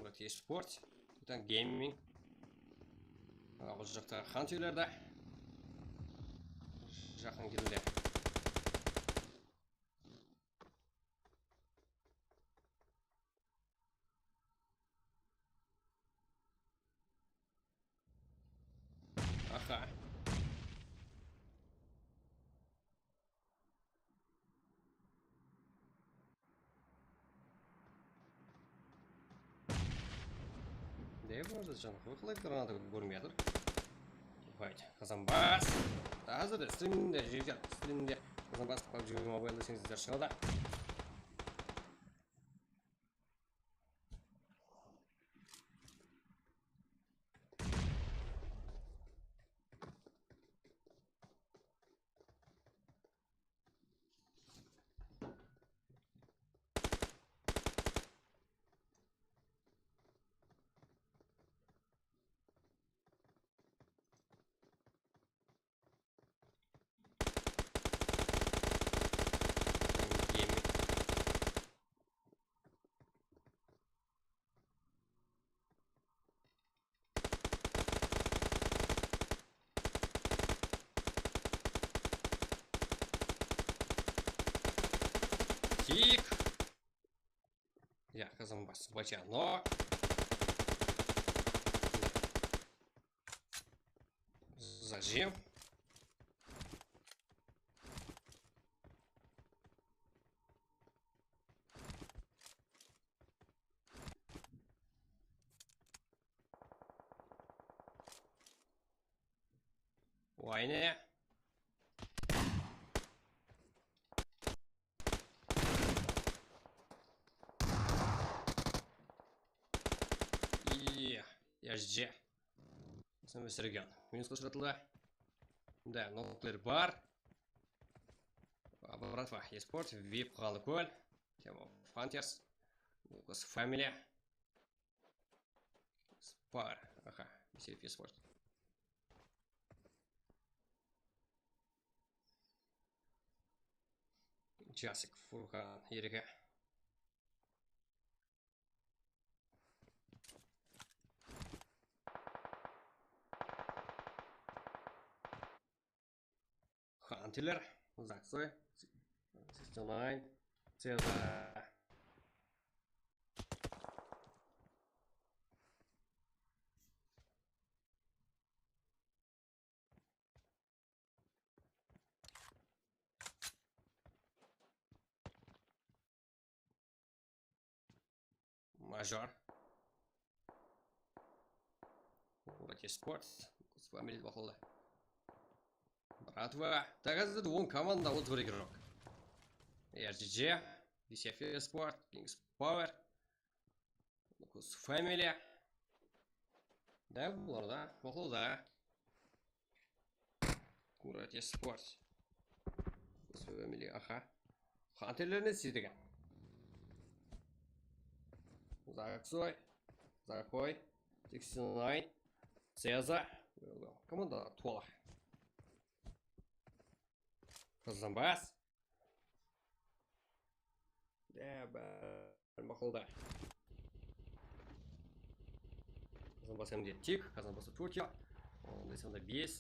Кратия Спорт. Titan Gaming. Бұл жақта Хантерлерді. Жақын келуде. Можно же выхлоп гранату көрмедір. Давайте, Қазанбас. Қазір стримінде жегер, стримінде Қазанбас PUBG Mobile десеңіздер шығады. Тик. Я Қазанбас бачано. Зажим. Войне. Яжже. Сам регион. Минус қосылды. Да, ноқтылар бар. Братва, eSport, VIP қалы көл. Тема Фантерс. Лукас Фамилия. Спар. Аха, Бесеев eSport. Часик Фурхан Ереке. Хантилер, Заксой, 69, Цеза. Мажор. Вот eSport. С вами Лидвахолда. Братва, tagad двум команда вот в игрок. RGG, Бесеев eSport, Kings Power, Lucas Family. Да, бұлар да, Бақылда. Курат eSport. Lucas Family, аха. Хантерлеріне сидіген. Заксой, Закой, 69, Цеза. Команда толық. Қазанбас. Да, бәрін бақылда. Қазанбас әмде тик, Қазанбасы Түркия. Онда сонда 5.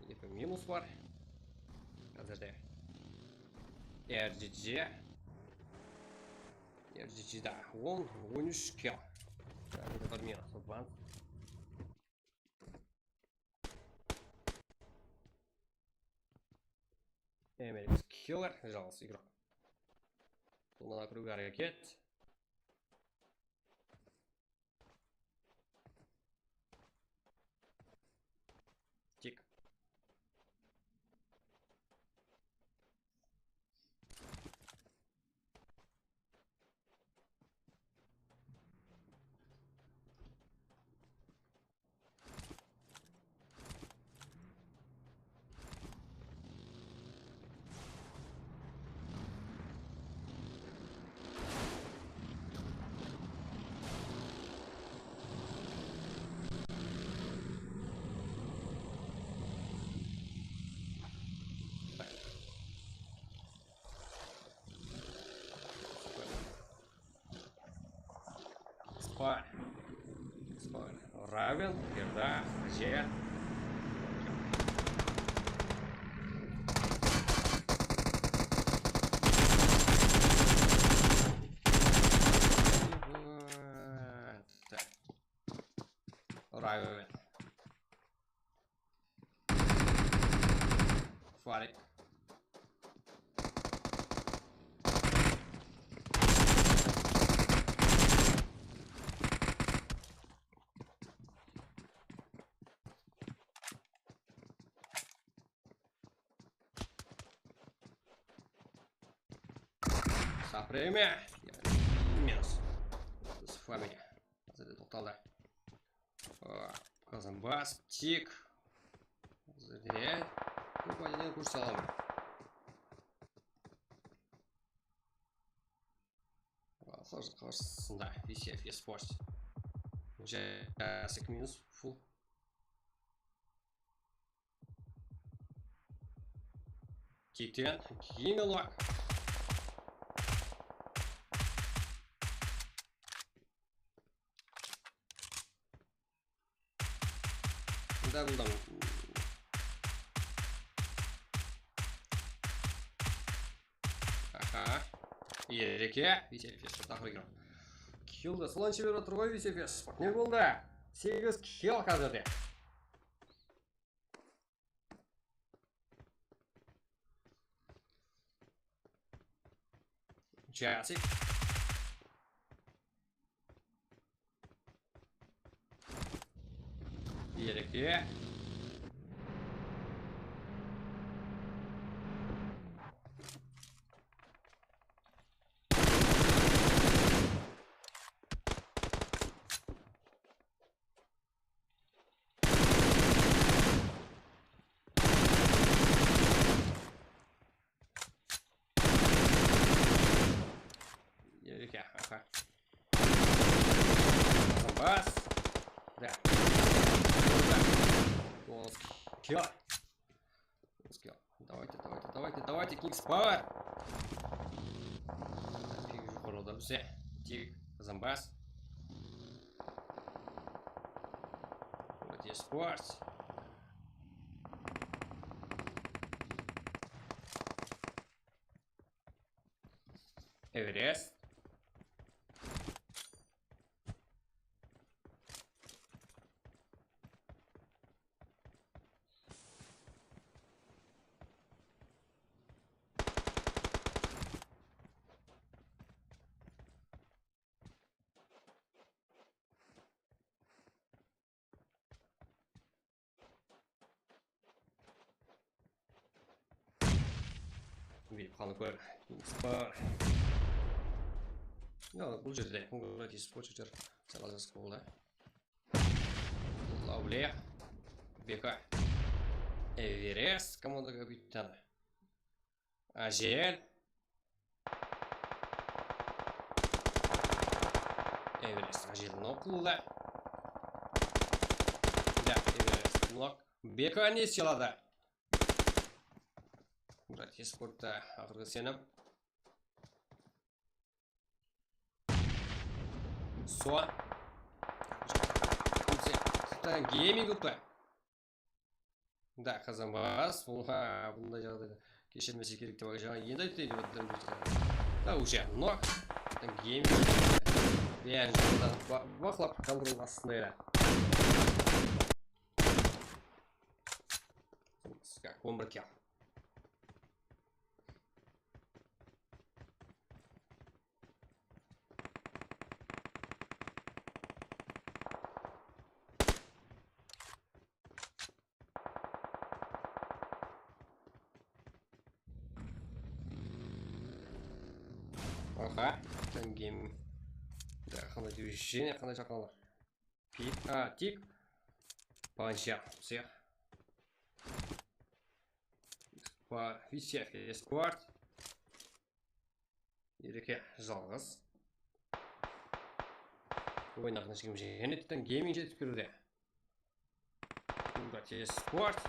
Екі минус бар. Қазірде RGG. RGG-да 10-13 кел. Это бар минус. Адванс. Эмерикс Киллер, жалость игрок. Туда на круга ракет. Тик. Спар. Равен, Герда, Же. Равен. Фарик. премия. Минус. С вами. Тоқталды. Казанбас. Тик. Зря. Компаниядан курс аламын. Қарсысында VCF Esports. Жасик минус. Фул. Тиктен. Кейін алуақ. Да, бұлдан. Аха. Ереке. VCF Esports тақыр екен. Килді. Солан шебер отыр ғой VCF Esports. Не болды? 8 килл қазірде. Жасик. Ереке. Ереке. Аха. Бас. Да. Килл. Давайте, Kings Power. Фиг города, все. Тик, Казанбас. Вот есть Спортс. Эверест. Видим, Ханукер, Кингспар. Бұл жерде, Ханукер, Спортчер, салазы болды. Лауле, Бека, Эверест, команда капитана. Ажель. Эверест, Ажель нокылды. Да, Эверест нок. Бека не силады. Братья спорта ақырғы сеніп. Суа. Гейминг ұтты. Да, Казанбас. Бұндай жағдайда кешірмесе керек деп жаңа енді айтты. Да, уже нок. Гейминг. Бән жағдан бақылап контрол астында. Как 11 килл. Ага, там гейм. Да, қандай движение, қандай жаққанлар. Пик, тик. Панча, всех. VCF Esports. Ереке жалғыз. Ойнақ нашығым және тітен гейминг жетіп керуде. VCF Esports.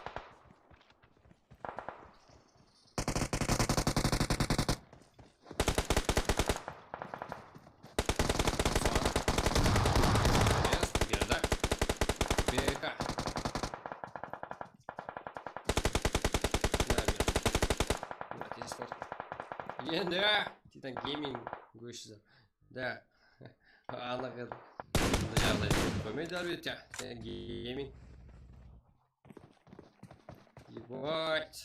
Енді Титан гейминг көшізі. Да, анығы жағдай көмейді әрбетте. Титан гейминг. Ебать.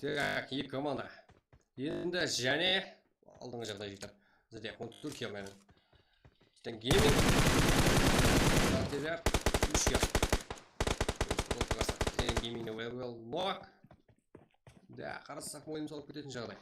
Так, екі команда. Енді және алдыңғы жағдай жектір. Зәде, он Түркия мәні. Титан гейминг. Артелер. 3 килл. Titan Gaming well lock. Да, қарасақ мойнын салып кететін жағдай.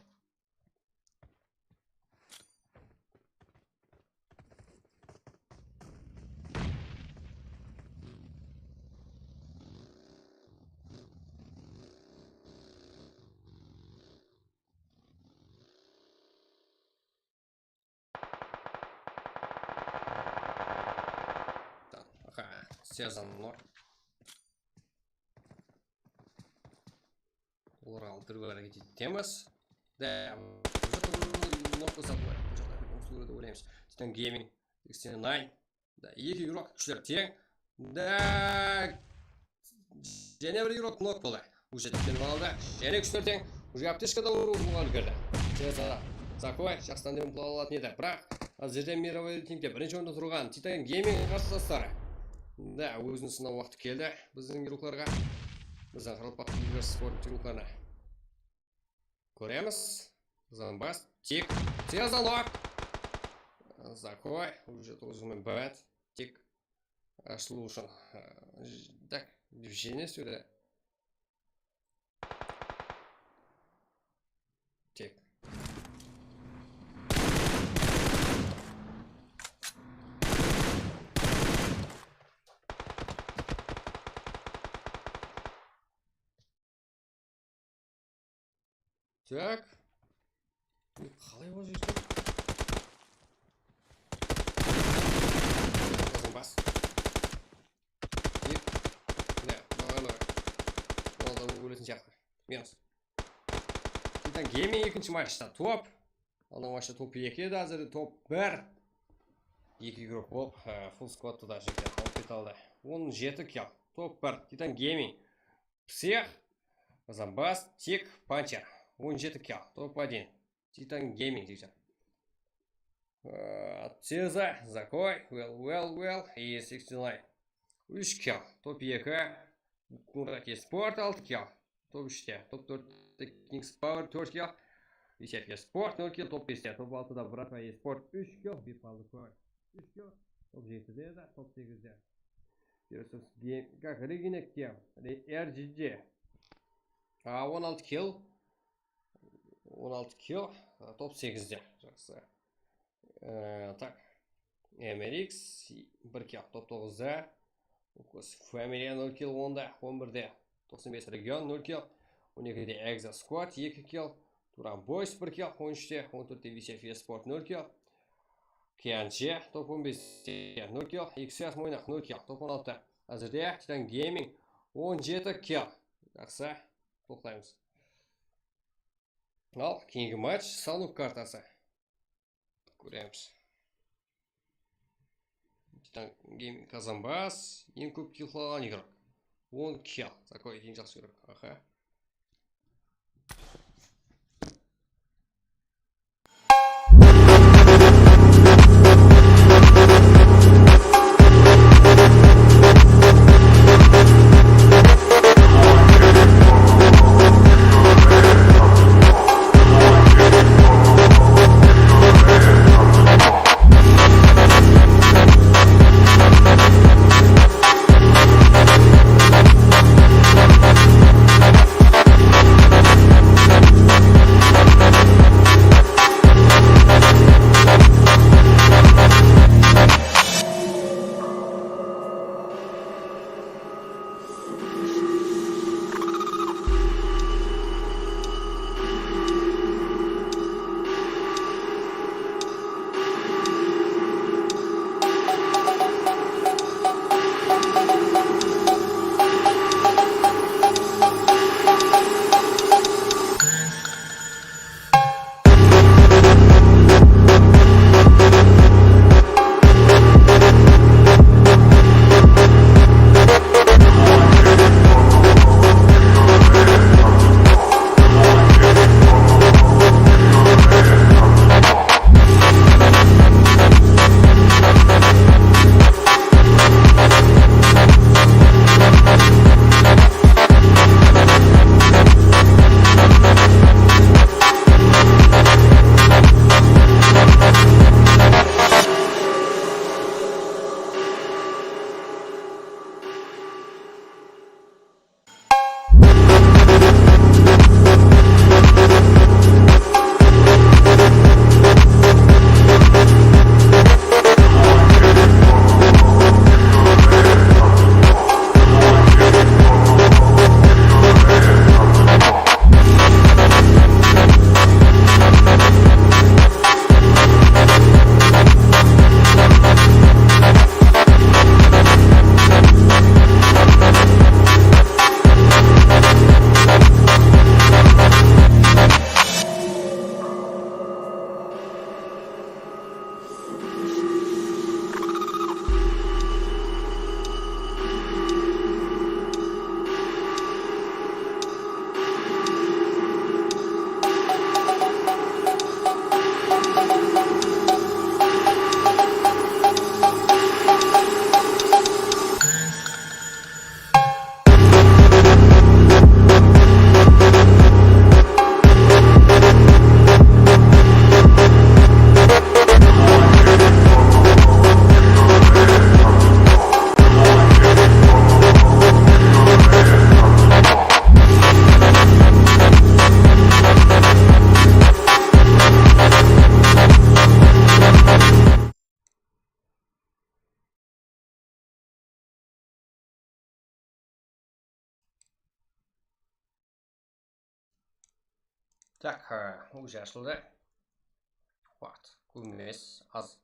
Связан нор. Оларға алдырғы әрекет етеміз. Да, норты забылай. Бұл жақта консулерді ойлаймыз. Titan Gaming 69. Да, екі игрок күштер тең. Да, және бір игрок нок болды. Уже тепкен балалда. Және күштер тең. Уже аптешкада ұруға үлгерді. Сезара, Закой, жақстан демін құлал алатын еді. Бірақ, жерден мировой рейтингте бірінші орында тұрған Titan Gaming қарсыластары. Да, өзінің сынау уақыты келді біздің игрокларға. Біздің қаралпақты игрок спорт игрокларына. Көреміз. Біздің бас. Тик. Сезалок. Закой. Уже толжымен бәт. Тик. Ашылу үшін. Так, движение сюда. Тик. Так. Қалай ол жерде? Бас. Еп. Да, бағаны. Ол да өлетін сияқты. Минус. Titan Gaming екінші матчта топ. Оның матчта топ 2 еді, әзірде топ 1. 2 игрок болып, full squadты да жеке алып алды. 17 килл. Топ 1. Titan Gaming. Псих. Замбас. Тик. Панчер. 17 килл, топ-1. Titan Gaming дейді. Сеза, Закой, well, и 69. 3 килл, топ-2. Курак Спорт 6 килл, топ-3. Топ-4 Kings Power 4 килл. 10 Спорт 0 килл, топ-5. Топ-6-да Братва Спорт 3 килл, Бипалды Power 3 килл. Топ-7-де да, топ-8-де. Как Регинек килл, RGG. 16 килл. 16 килл, топ-8-де. Жақсы. Так. MRX 1 килл, топ-9-де. Family 0 килл, 10-де, 11-де. 95 регион 0 килл. 12-де Exa Squad 2 килл. Туран Boys 1 килл, 13-де. 14-де VCF Sport 0 килл. KNG топ-15-де 0 килл. XS Мойнақ 0 килл, топ-16-де. Әзірде Titan Gaming 17 килл. Жақсы. Тоқтаймыз. Ал, кейінгі матч салу картасы. Көреміз. Titan Gaming Казанбас. Ең көп килл қылған игрок. 10 килл. Такой ең жақсы игрок. Аха. Так, уже ашылды. Уақыт көп емес, аз.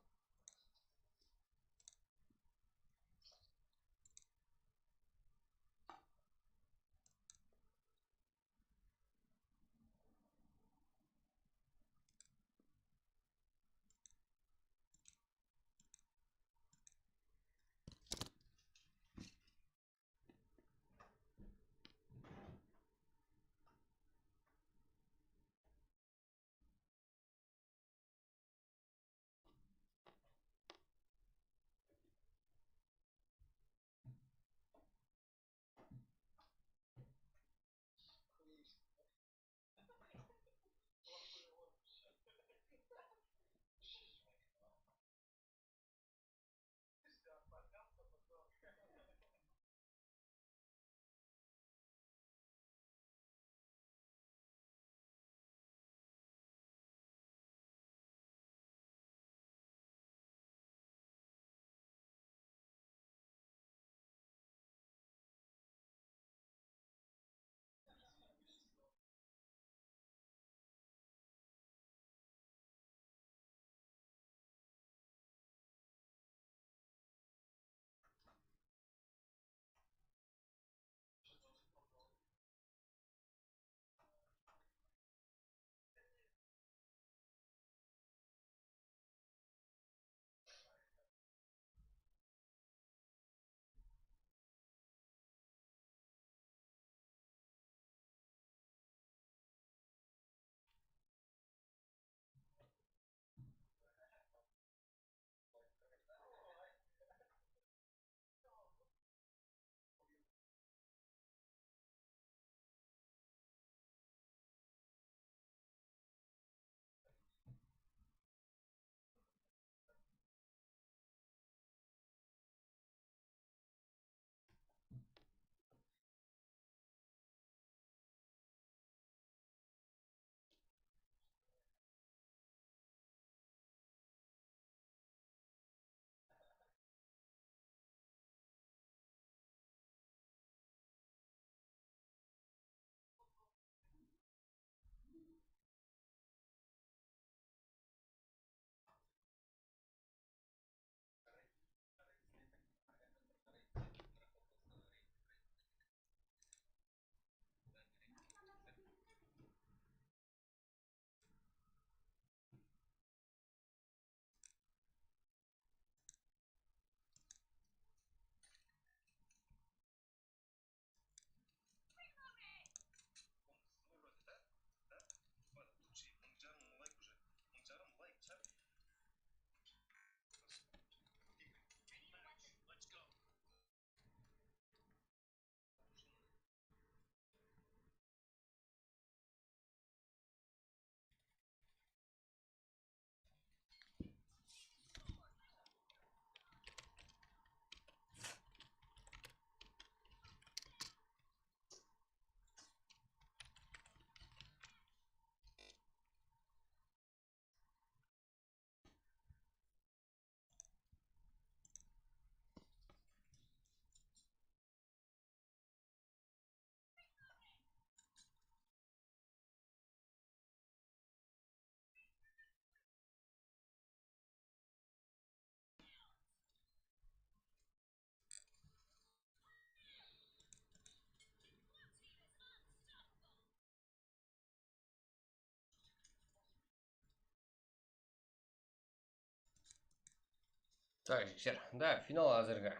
Так, жігіттер, да, финал әзірде.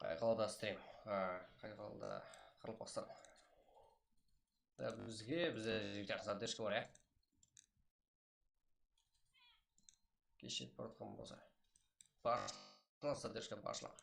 Қай қалада стрим, қай қалада қырылып бастадым. Да, бізде жігіттер задержка бар, кешет баратқан болса. Баршылық задержка баршылық.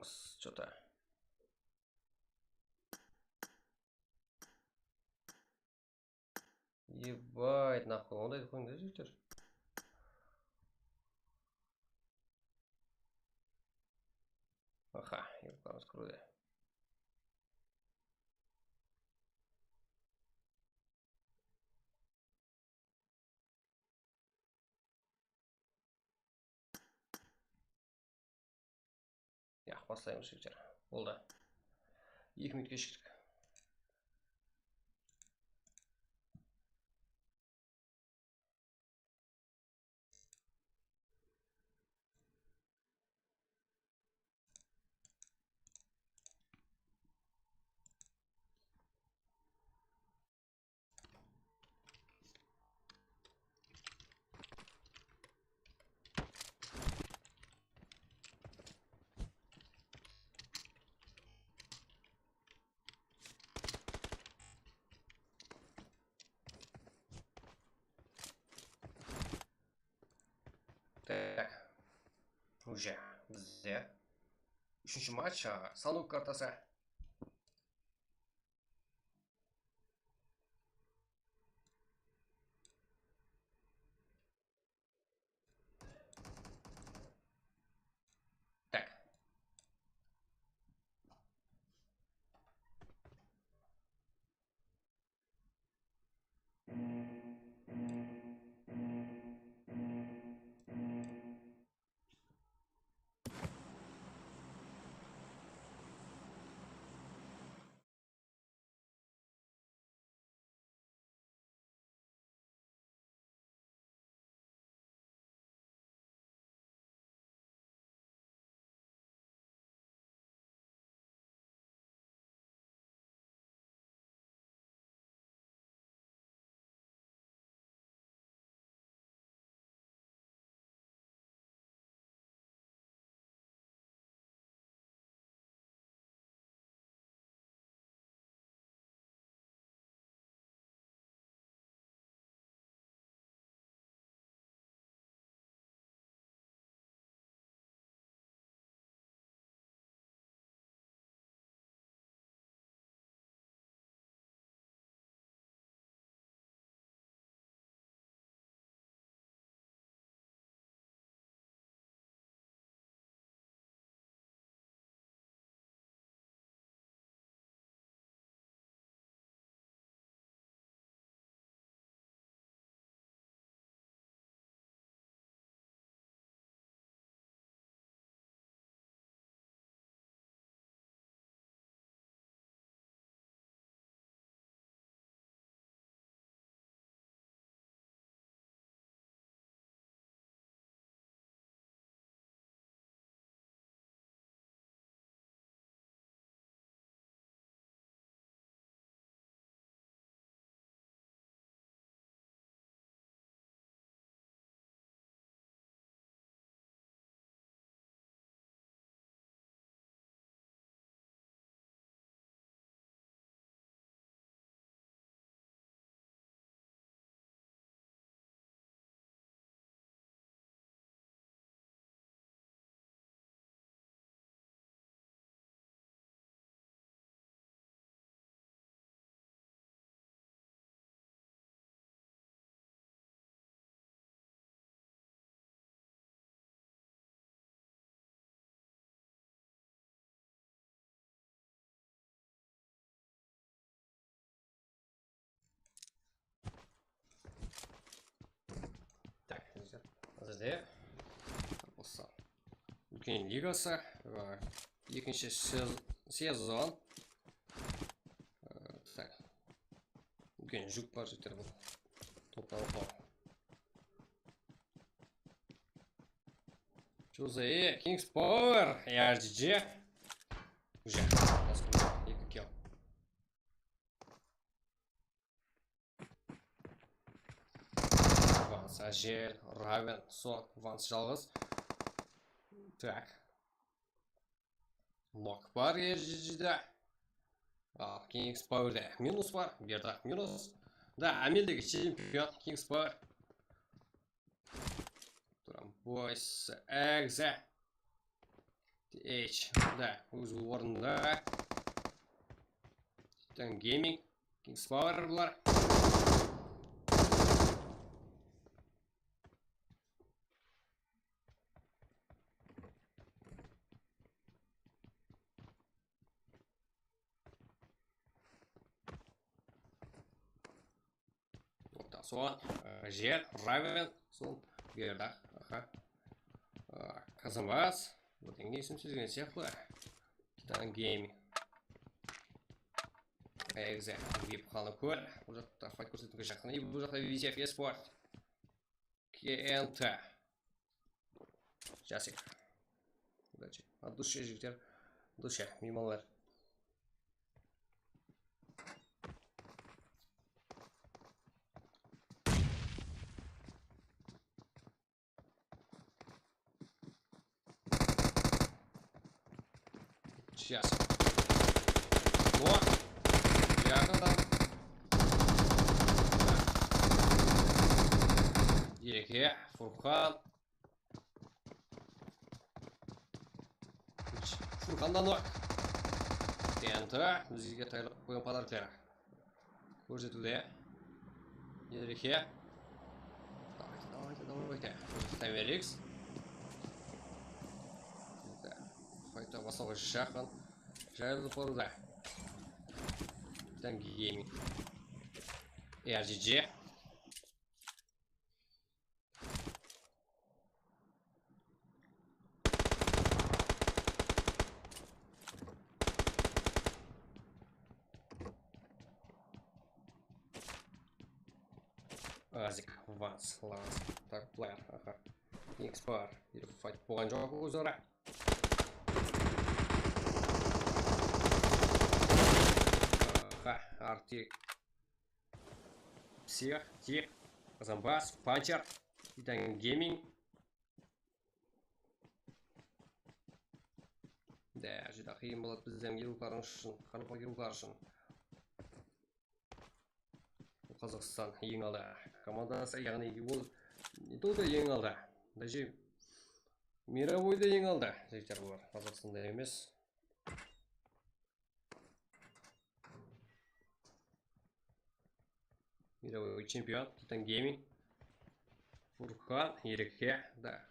Жокс, что-то. Ебать, нахуй, ондай қойыңдар жігіттер. Аха, ебать, круто. Я, бастаймыз жігіттер. Болды. 2 минут кешіктік. Так, уже бізде 3-ші матч, Санук картасы. Так. Так, бізде осы үлкен лигасы, екінші сезон. Так, үлкен жүк бар жігіттер бұл. Топ-топ. Жозе, Kings Power, RGG. Уже, екі кел. Ванс Ажел, Равен, Сон, Ванс жалғыз. Так. Лок бар RGG-де. Kings Power'де минус бар, берді минус. Да, Амелдегі чемпион Kings Power. Турам Бойс, Экзе. H, да, өз орнында. Titan Gaming, Kings Power бұлар. Соған жер, Raven, сол берді. Қазанбас. Бұдың есім сөзген сияқты. Titan Gaming. Экзе, VIP қаны көл. Бұл жақта файт көрсетуге жақын. Бұл жақта VCF Esport. КНТ. Жасик. Удачи. От души, жігіттер. Душа, мималар. Сейчас. О! Жақында. Ереке, Фурқан. Фурқандан оқ. ТНТ. Бізге тайлық қойын подарктері. Көрсетуде. Ереке. Давайте. Таймерикс. Файта басауға жақын. Жайлы қоруда. Titan Gaming. RGG. Азик, Ванс, Ланс. Так, плеер, ага. X-Power. Файт болған жоқ өзара. Арти. Псих, Тик, Казанбас, Панчер, Titan Gaming. Да, жүдә қиын болады бізден келуларың үшін, қарапа келулар үшін. Қазақстан ең алда. Командасы, яғни ол не толды ең алда. Даже мировойда ең алда. Жектер бұлар. Қазақстанда емес. Мировой чемпион, Titan Gaming. Фурқан, Ереке, да.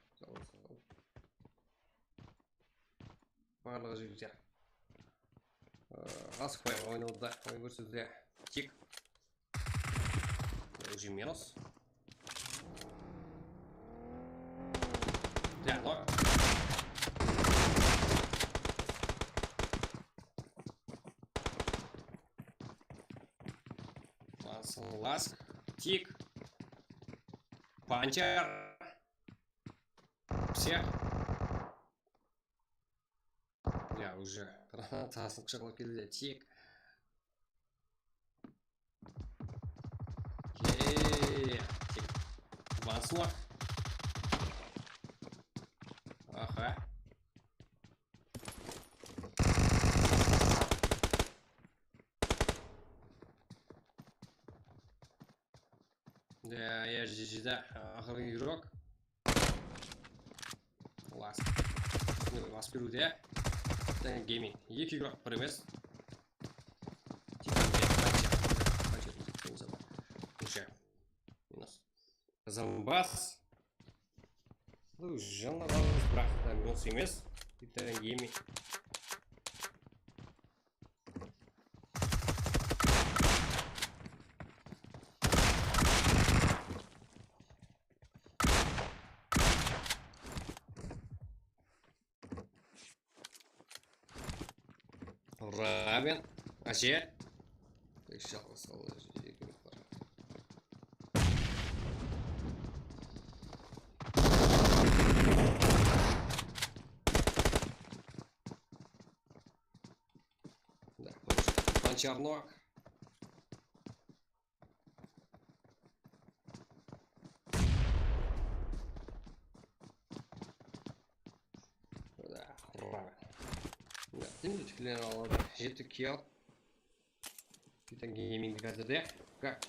Барлығы жігіттер. Асықпай ойнауда, ойын көрсетуде. Тик. Уже минус. Да, но. Ласк. Тик. Панчер. Все. Я уже гранатасын шығып келді. Тик. Ванслов. Ага. Да, я же да, ахырғы игрок. Ласт. Ласт беруде. Titan Gaming. Екі игрок бір емес. Казанбас. Ну, жанна қалыңыз, бірақ та минус емес. Titan Gaming. Равен. Аше. Жалғыз қалды. Панчарнок. Да, Равен. Да, темдетікілер алады. Жеті кел. Titan Gaming қазірде. Как?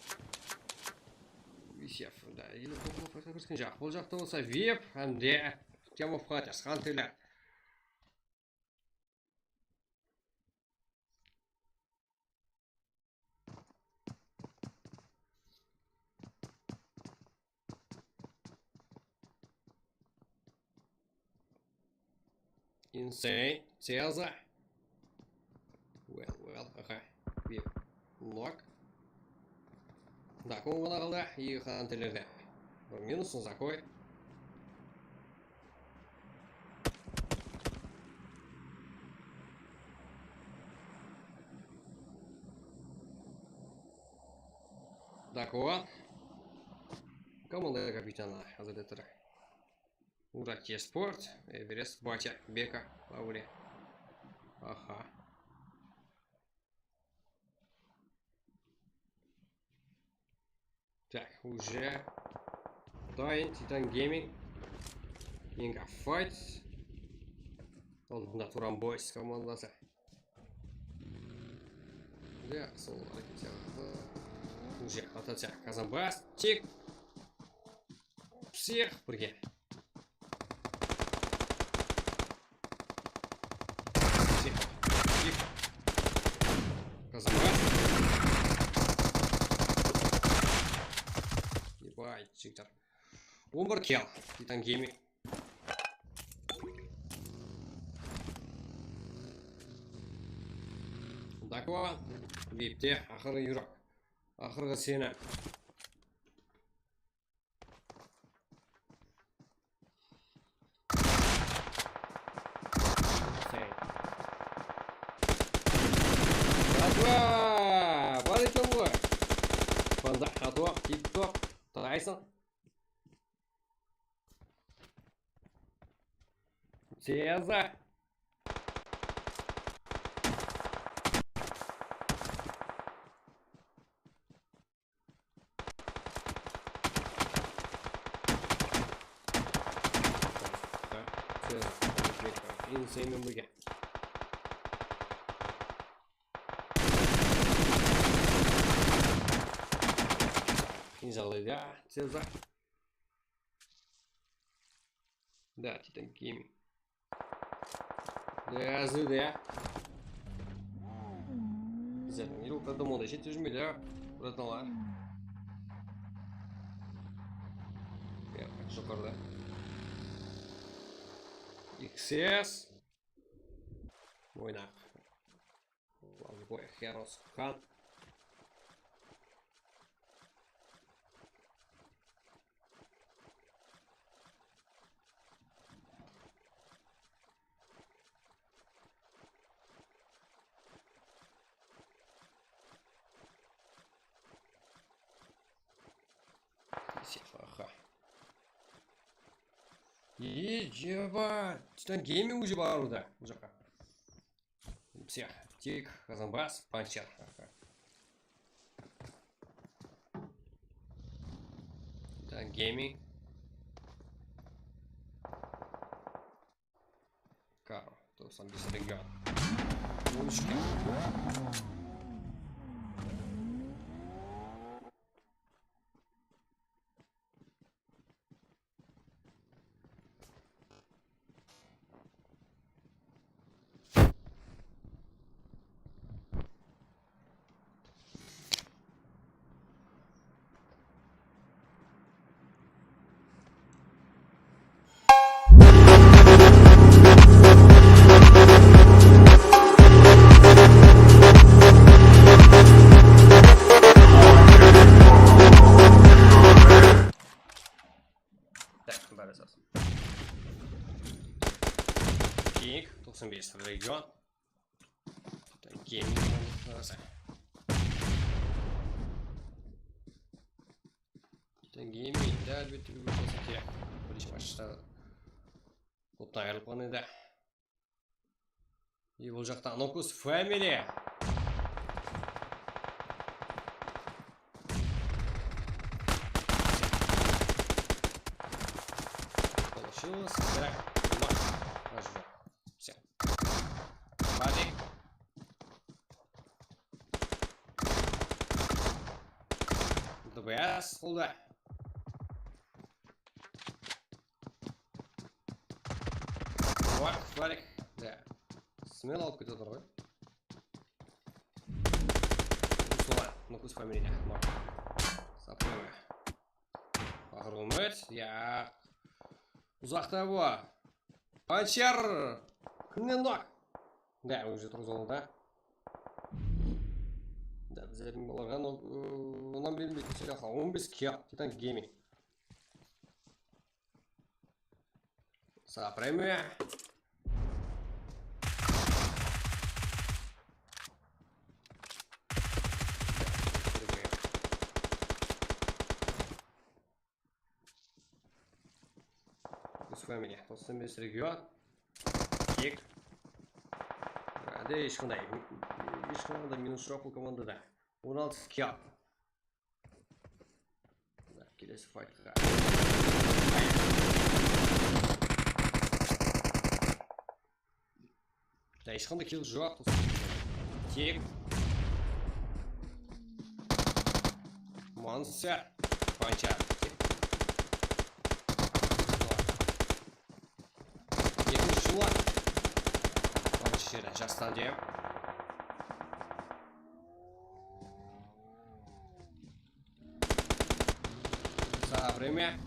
VCF, да, елі қоқылы файта көрскен жақ. Бұл жақта болса веб, әмде, темов қатас, қантылар. Insane. Целза. Well. Ага. Вип. Нок. Так, он ғана қалды. И хантерлерде. Бір минусын закой. Так, вот. Команда капитана Азадетера. Уральский спорт. Эверест, Батя, Бека, Лаури. Ага. Так, уже. Дайын, Титан Гейминг. Инга Файт. Алдында Туран Бойс командасы. Да, сол әрекеттер. Уже ататса Казанбас. Тик. Всех бірге. Тик. Казанбас. Ебать, Тиктор. 11 килл. Титан Гейминг. Даква. Випте. Ақырғы юрак. Ақырғы сені. Даква. Бар екен ғой. Фанда қатуа. Тип-топ. Тайсын. Сеза. Insane birge. Инжалды, да, Сеза. Да, Титан Гейминг. Да, зуда. Güzel. Yılda da moda işe tüzmüyle. Buradan var. Ya, çok orada. XS. Oynak. Boy Heroes Khan. Ха. Ебать, Титан Гейминг уже бар уда. Всех. Тик, Казанбас, Панчер. Титан Гейминг. Каро. То сам без регион. Лучка. King, 95 регион. Титан Гейминг. Титан Гейминг, да, әлбетте бір көрсетке. Бірінші машинада. Отын айырылып қаны да. И бұл жақта Анокус Family. Получилось. Так. Все. Бадик. ДБС болды. Фларик. Да. Смело алып кетіп отыр ғой. Нокус Family. Сапрыва. Ақырғы үміт. Я. Ұзақта бұл. Панчер. Нок. Да, уже тұрғызылды да. Да, біздердің болған онан бермейтін сериалға 15 киал. Титан Гейминг. Премия. С вами Толстомес регион. Кик. Да, ешқандай минус жоқ бұл командада. 16 киал. Келесі файтқа. Да, ешқандай килл жоқ. Тек. Монстр. Панча. Екінші жылы. Бірінші жерде жастан дем. Время.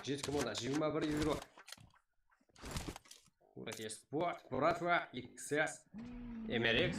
Жеті команда 21 игрок. Урате Спорт, Братва, XS, MRX.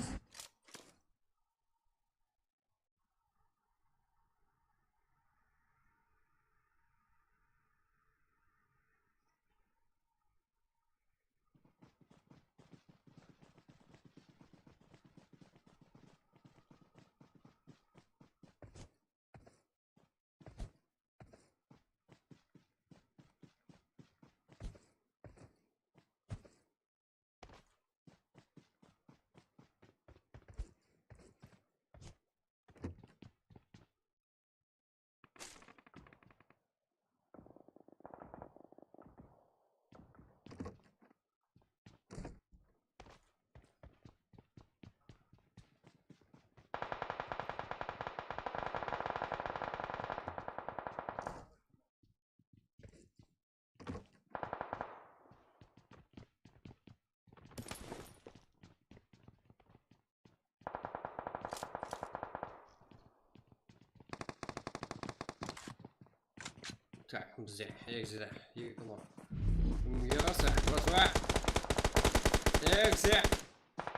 Так, бізде экзиде екі кіно. Ярасы, Братва. Экзе.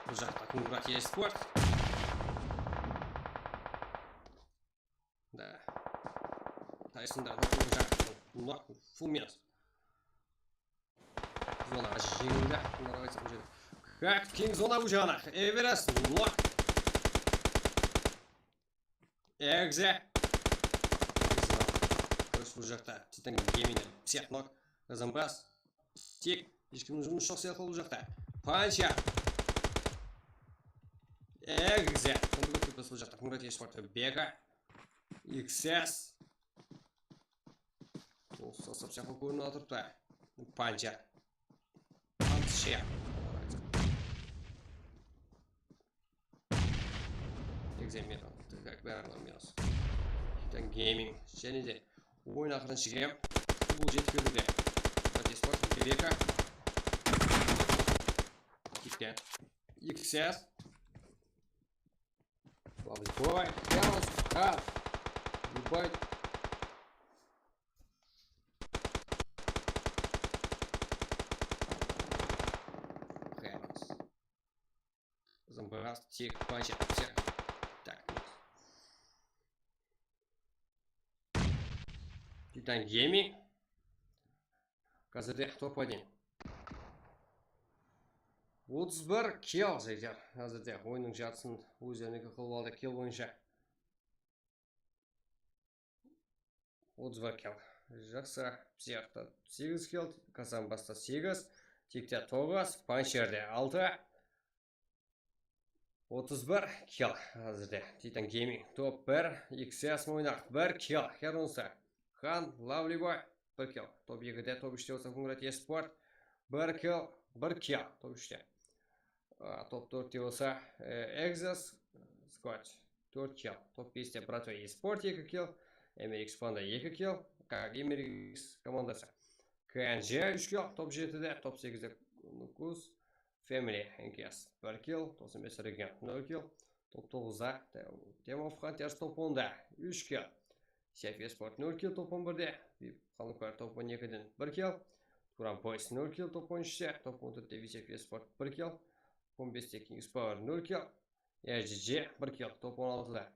Бұл жақта Конрад Еспорт. Да. Тайсында бұл жақта Фумес. Зонаға жеңілді. Как Кинг зона бұл жағына. Эверест. Экзе. Бұл жақта Титан Гейминг сияқты нок. Разамбас. Тек. Ешкімнің жұмыс жоқ сияқты бұл жақта. Панча. Экзе. Бұл жақта Конрад Еспорт. Бега. XS. Ол сосып сияқты көрініп отырыпты. Панча. Панча. Экзе метал. Как бәрін минус. Титан Гейминг. Және де ойын ақырын шығем. Бұл жеткелуде. Спорт, Бека. Киттен. XS. Бой. Хаос. Хат. Бой. Хаос. Замбарас. Тик. Панча. Так. Титан Гейминг. Қазірде топ-1. 31 килл жайдар. Қазірде ойынның жартысын өздерінікі қылып алды килл бойынша. 31 килл. Жақсы. Сияқты 8 килл. Казамбаста 8. Текте 9. Панчерде 6. 31 килл. Қазірде Титан Гейминг топ-1. XS ойнақ 1 килл. Херунса. Хан, Лавлибой, 1 килл. Топ-2-де, топ-3-де olsa Конрад Еспорт, 1 килл, 1 килл, топ-3-де. Топ-4-де olsa Exos, Scotch, 4 килл. Топ-5-де Братва Еспорт, 2 килл. MRX Panda 2 килл. Emirates komandasi. KNG 3 kill, top 7'de, top 8'de Nukus Family Enkiyas 1 kill, 95 Region 0 kill, top 9'da Team of Hunters top 10'da 3 kill, Sofia Sport 0 kill, top 11'de, Kalınkoyar top 12'den 1 kill, Turan Boys 0 kill, top 13'de, top 14'de Sofia Sport 1 kill, 15'de Kings Power 0 kill, RGG 1 kill, top 16'da.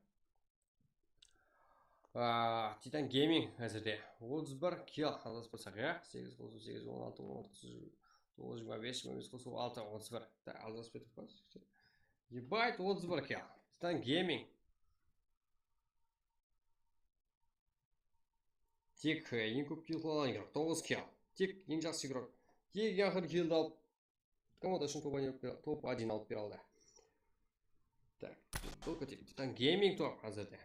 Titan Gaming әзірде 31 kill алдаспасақ, 8 қосу 8, 16, 16, 9, 25, 6, 31. Алдаспай тұқпас. Ебайт 31 kill. Titan Gaming. Тек ең көп kill қылған игрок 9 kill. Тек ең жақсы игрок. Ең ақыр killді алып, команда үшін топ 1 алып бере алды. Так, только тек Titan Gaming топ әзірде.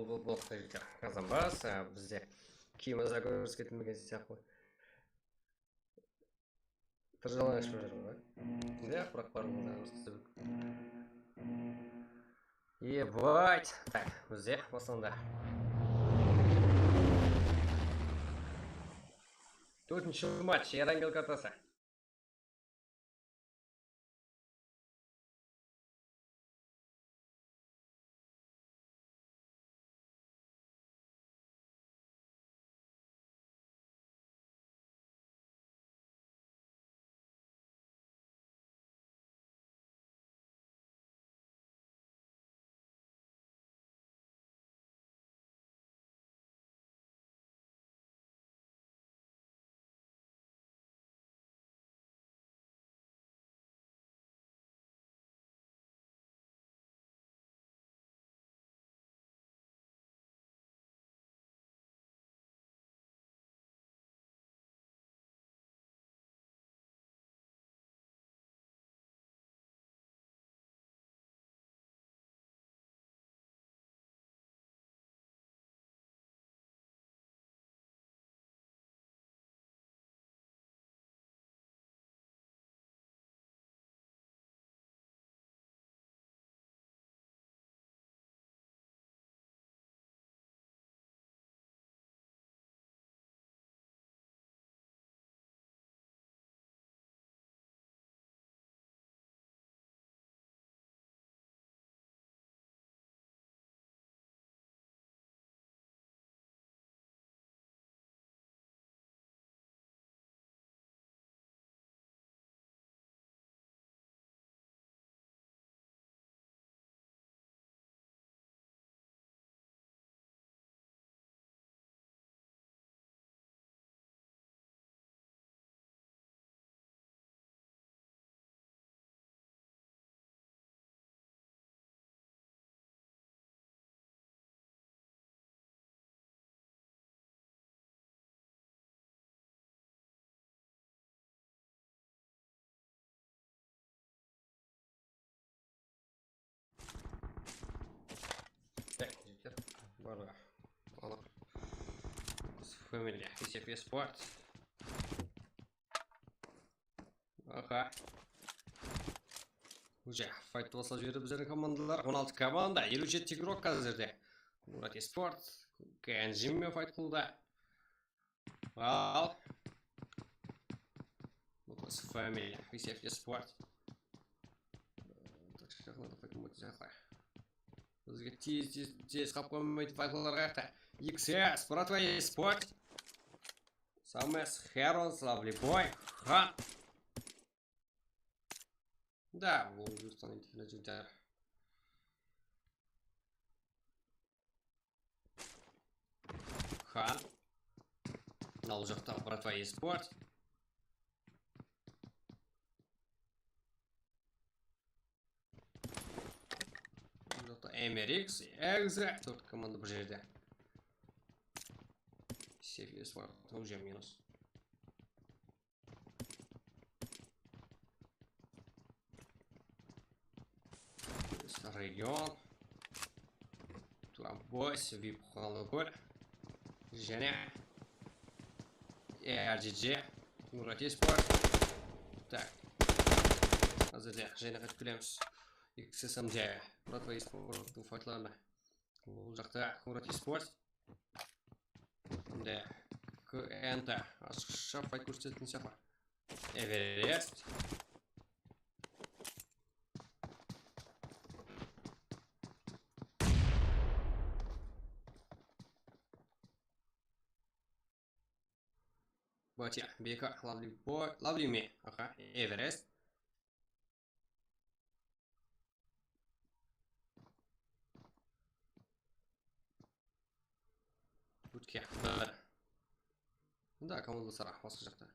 бұл қазанбас бізде киімімізді көрсетілмеген сияқты бір жалаң ашып жүр ғой. Иә, бірақ барлығымыз ебать. Так, бізде басында 4-ші матч Ерангел картасы. Барлығы алып фамилия СФ Спорт. Аха. Уже файт болса жіберді біздердің командалар. 16 команда, 57 игрок қазірде. Мурат Спорт, Кенжиммен файт қылды. Ал. Бұл фамилия СФ Спорт. Так, как надо покинуть захлай. Бізге тез қап қоймайды файлар қаяқта. XS, братва Спорт. Самес Херон, славный бой. Хан. Да, бұл жүрістан ентігіне жүрдер. Хан. Нал жақта братва Спорт. MRX, Экза, тут команда бір жерде. Сефис бар, уже минус. Регион. Туабос, Вип Холоколь. Женя. RGG. Мурат Спорт. Так. Азырде, Женя қайтып келеміз. XSMD. Братва Спорттың файтларына. Бұл жақта Мурат Спорт. Да. КНТ. Ашықша файт көрсететін сияқты. Эверест. Батя, Бека, Lovely Me. Аха, Эверест. Өтке, бір. Да, команда сарақ басқа жақта.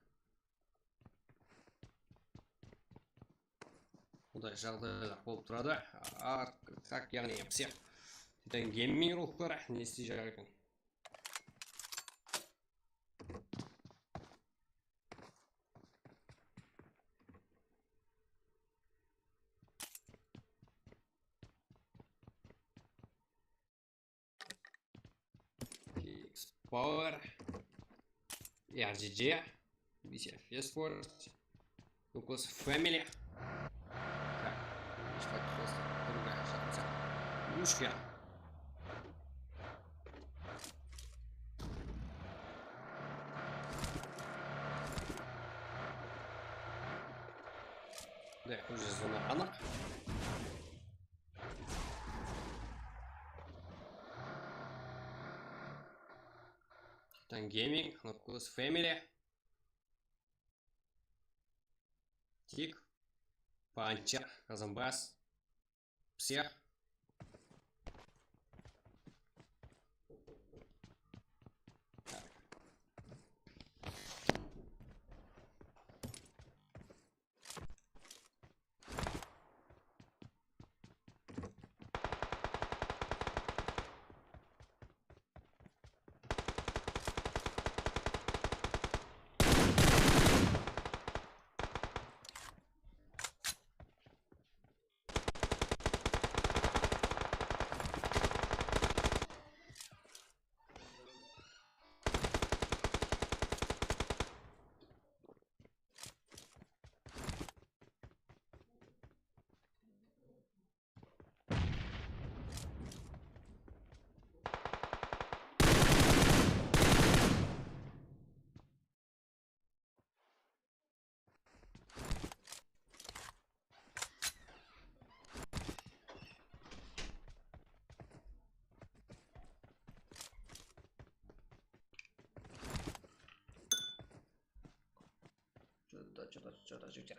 Бұдай жағдайлар болып тұрады. Так, яғни все. Титан гейминг рухлары не істей жағы екен. Power, RGG, BCF Esports, Nucleus Family. Так, что просто другая шанса. Ушка. Да, уже зона ана. Titan Gaming, Nucleus Family. Тик, Панчер, Казамбас, Псех. Что-то жутер.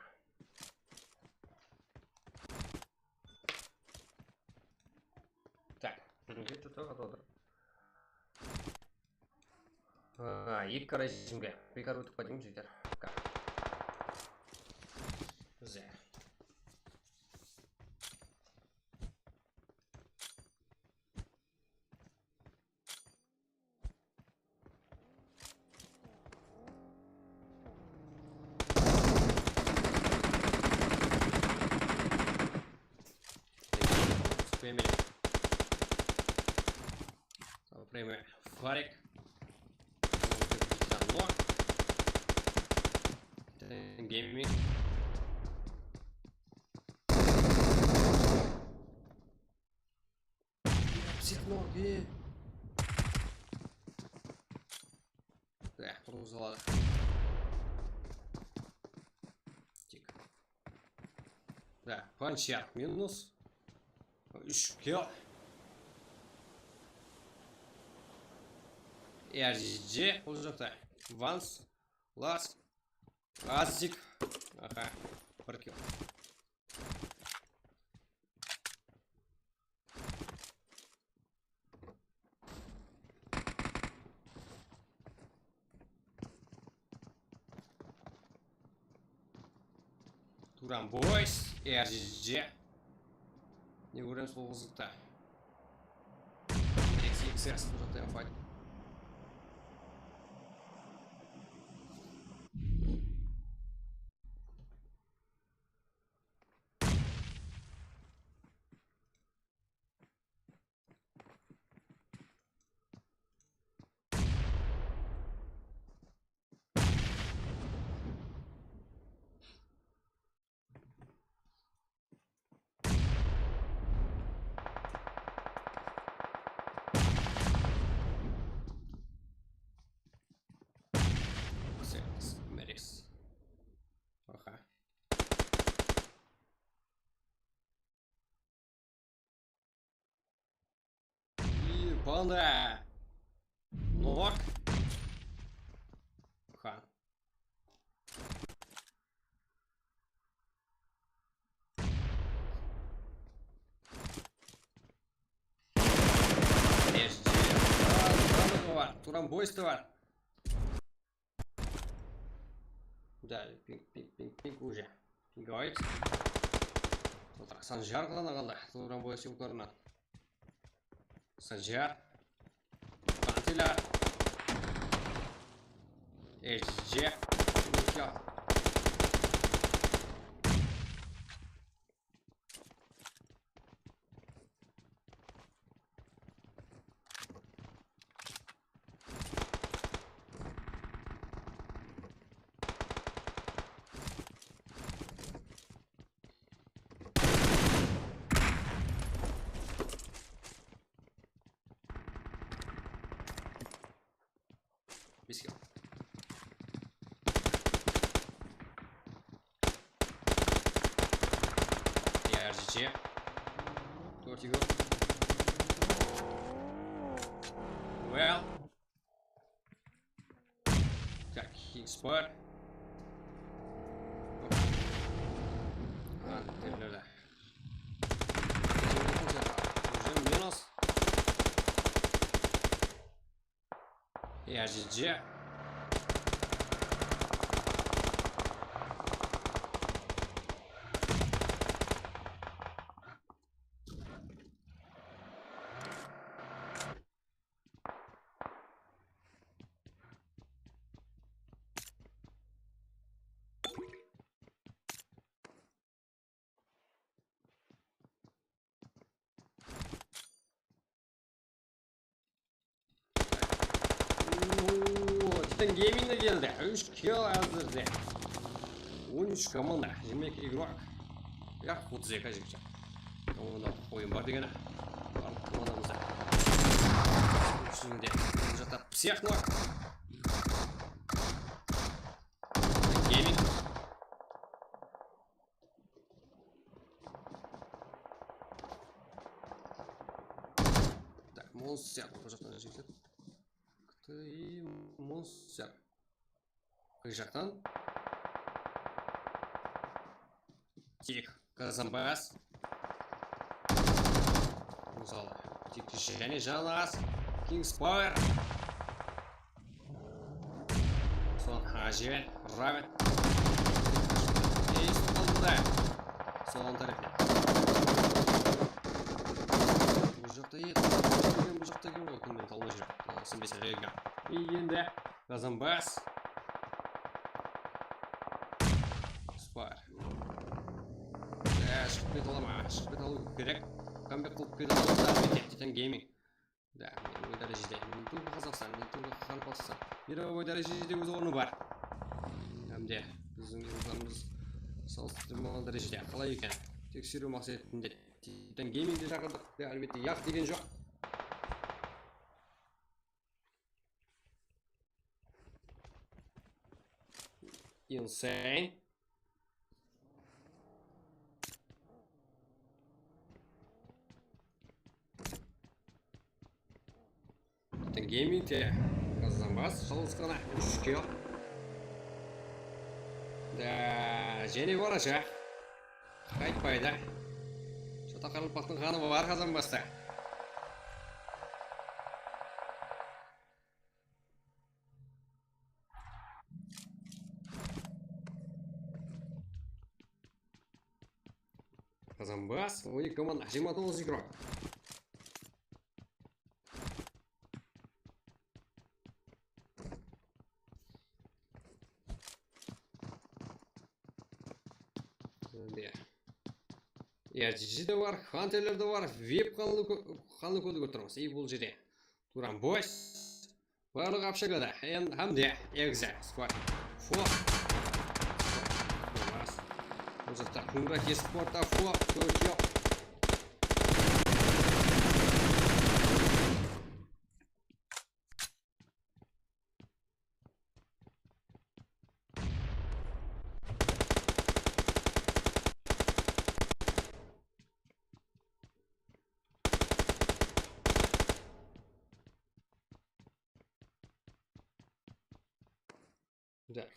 Так, где-то тоже. Екі қарайсыңға. Бекар өтіп қадым жүйдер. Зе. Время Фарик. Гейминг. Всех ноги. Да, продолжала. Тик. Да, панчер минус. Шкел. RGG бұл жақта Ванс, Лас, Азик. Аха, бір килл. Туран Бойс, RGG. Не көреміз бұл қызықта. XXS бұл жақта файт. Панда. Нок. Хан. Туран бойство var. Да, пинг уже. Пинговать. Санжар қылана қалды. Туран бойсы ұлдарынан. Санжар. Пантила. SG. Все. 5 kill. RGC 4 kill. Well. Так, Хикспор. Уже минус. И RGG. Titan Gaming'e geldi. 3 kill hazırdı. 13 komanda, 22 игрок. Ya 32 жігіт. Команда ойын бар дегені. Барлық командамызда. Үстінде жатақ психло. Gaming. Так, монстр. Бұл жақтан жігіт. И монстр. Қай жақтан? Тик, Казамбас. Мысалы, тик және жалғас. King's Power. Соң Ажен, Равен. Ей, соңында. Соң тарихне. Бұл жақта ет. Бұл жақта кем ғой, күнмен талмай жүр. Сынбесе рейган. И енді Казамбас. Спар. Шығып кете алама, шығып кете алу керек. Камбек қылып кете алу да, Titan Gaming. Да, мен дәрежеде. Мен туғы Қазақстан, мен туғы Қарпақстан. Мировой дәрежеде өз орны бар. Әмде, біздің елдеріміз салыстырмалы дәрежеде қалай екен? Тексеру мақсатында Titan Gaming'де шақырдық. Әлбетте, яқ деген жоқ. Insane. Titan Gaming'de Казамбас шалысқана 3 kill. Да, және бараша. Қайтпайды. Шата Қарылпақтың қаны бар Казамбаста. Казамбас, у них команда 29 игрок. RGG де бар, Хантерлер де бар, веб қанлы көді көттіріңіз. И бұл жерде Туран бос. Барлық апшығыда. Әмде егзі. Сквад. Фоп. Бұл жақта Кунграки спорта фоп. Көркеу. Так.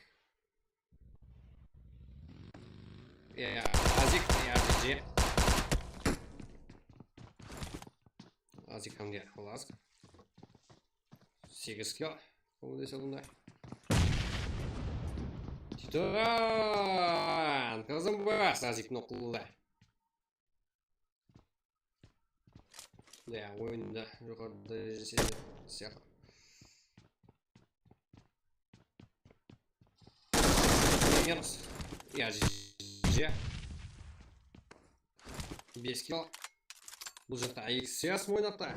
Азик, RGG. Азик hamga xalas. 8 kill. Qo'l desa bunday. Titan, Казамбас Азик noqildi. Ya, o'yinda yuqorida siyoq. Минус. RGG. 5 kill. Бұл жақта XS ойнақта.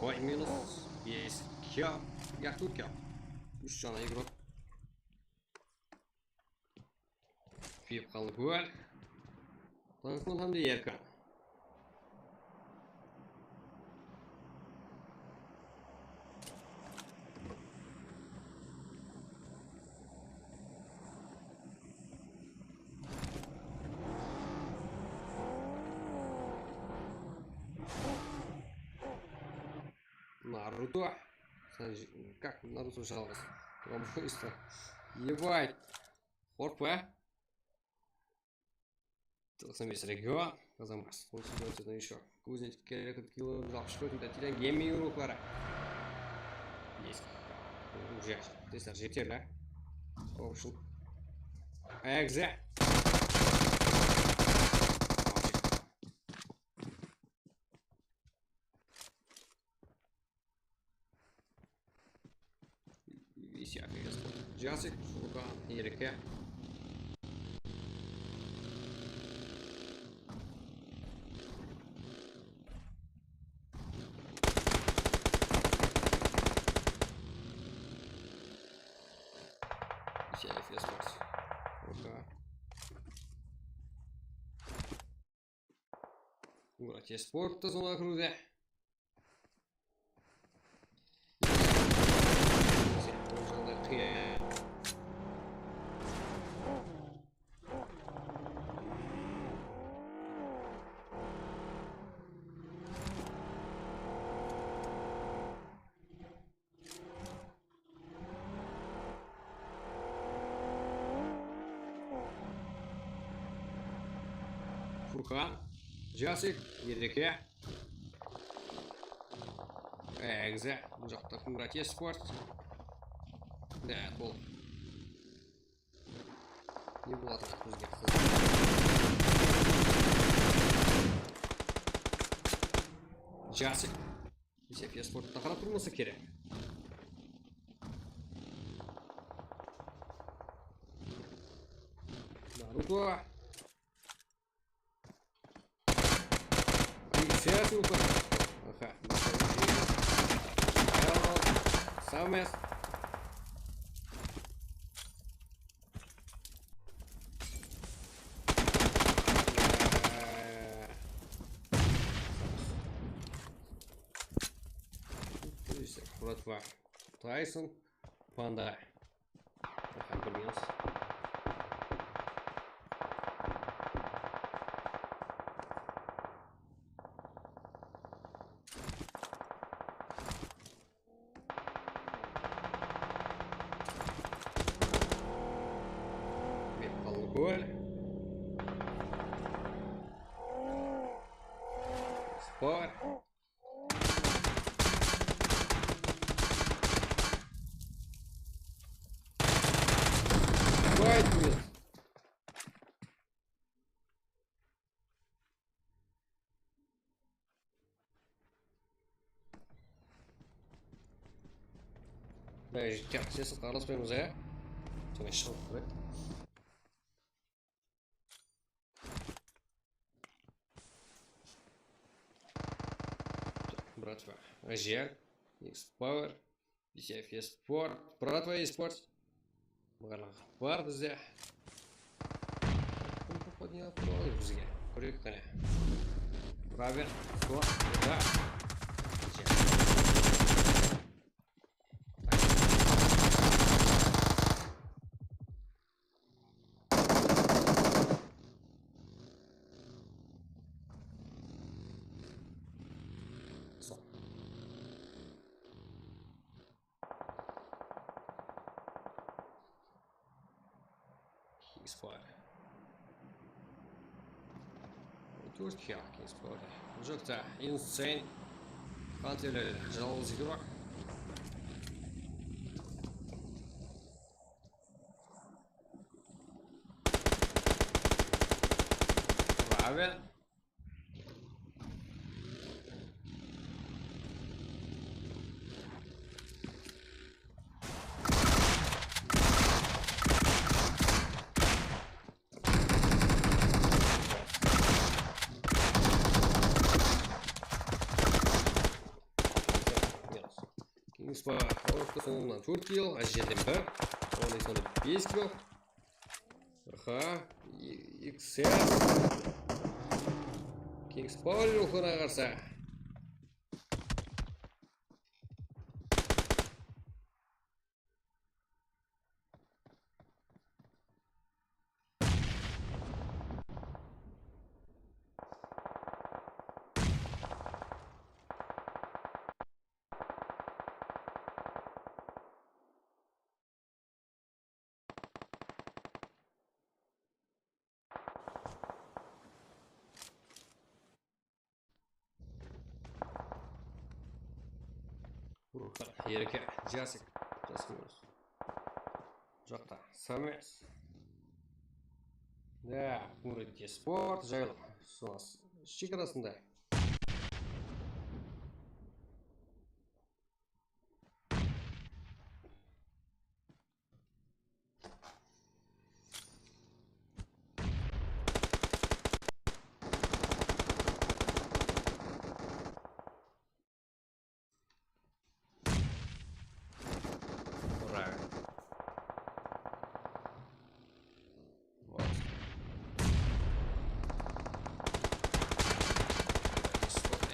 Ой, минус. 5 kill. Я тут kill. 3 жана игрок. Фип қалды көл. Танкон хамды еркін. Наруто. Как Наруто жаловался? Быстро. Ебать. Хорпа. 95 регион. Казамас. Он сюда еще. Кузнец керек кило. Жалшко. Туда теряем. Геми урокlara. Есть. Уже. Здесь даже жептер, Ошыл. Экзе. Висят. Джасик. Рука. Ереке. Братья спорта зона груза. Фуркан. Жасик, Ереке. Экзе. Бұл жақта братья спорт. Да, бұл. Не болады көзге. Жасик. Братья спортта қарап тұрмаса керек. Наруто. Сейчас упал. Ага. Самес. Братва. Тайсон. Панда. Голь. Спор. Файтмент. Да, сейчас араласпаймыз, Соны шығып тұрады. Братва. Азиар. X-Power. PCF Sport. Братва eSports. Бар бізде. Кім попадне атырады бізге? Көрек қане. Правер. Что? Да. X-Power. Төрт хяк X-Power. Бұл жақта Insane. Қателі жалғыз игрок. Правен. Sonundan 4 kill, Ajiyel'den 1. Ondan sonra 5 kill. Aha, XS. Kings Power ruhuna qarşı. Ерке, жасик көріс. Жақта, самес. Да, Курите спорт, жайлы. Сонас, шекарасында.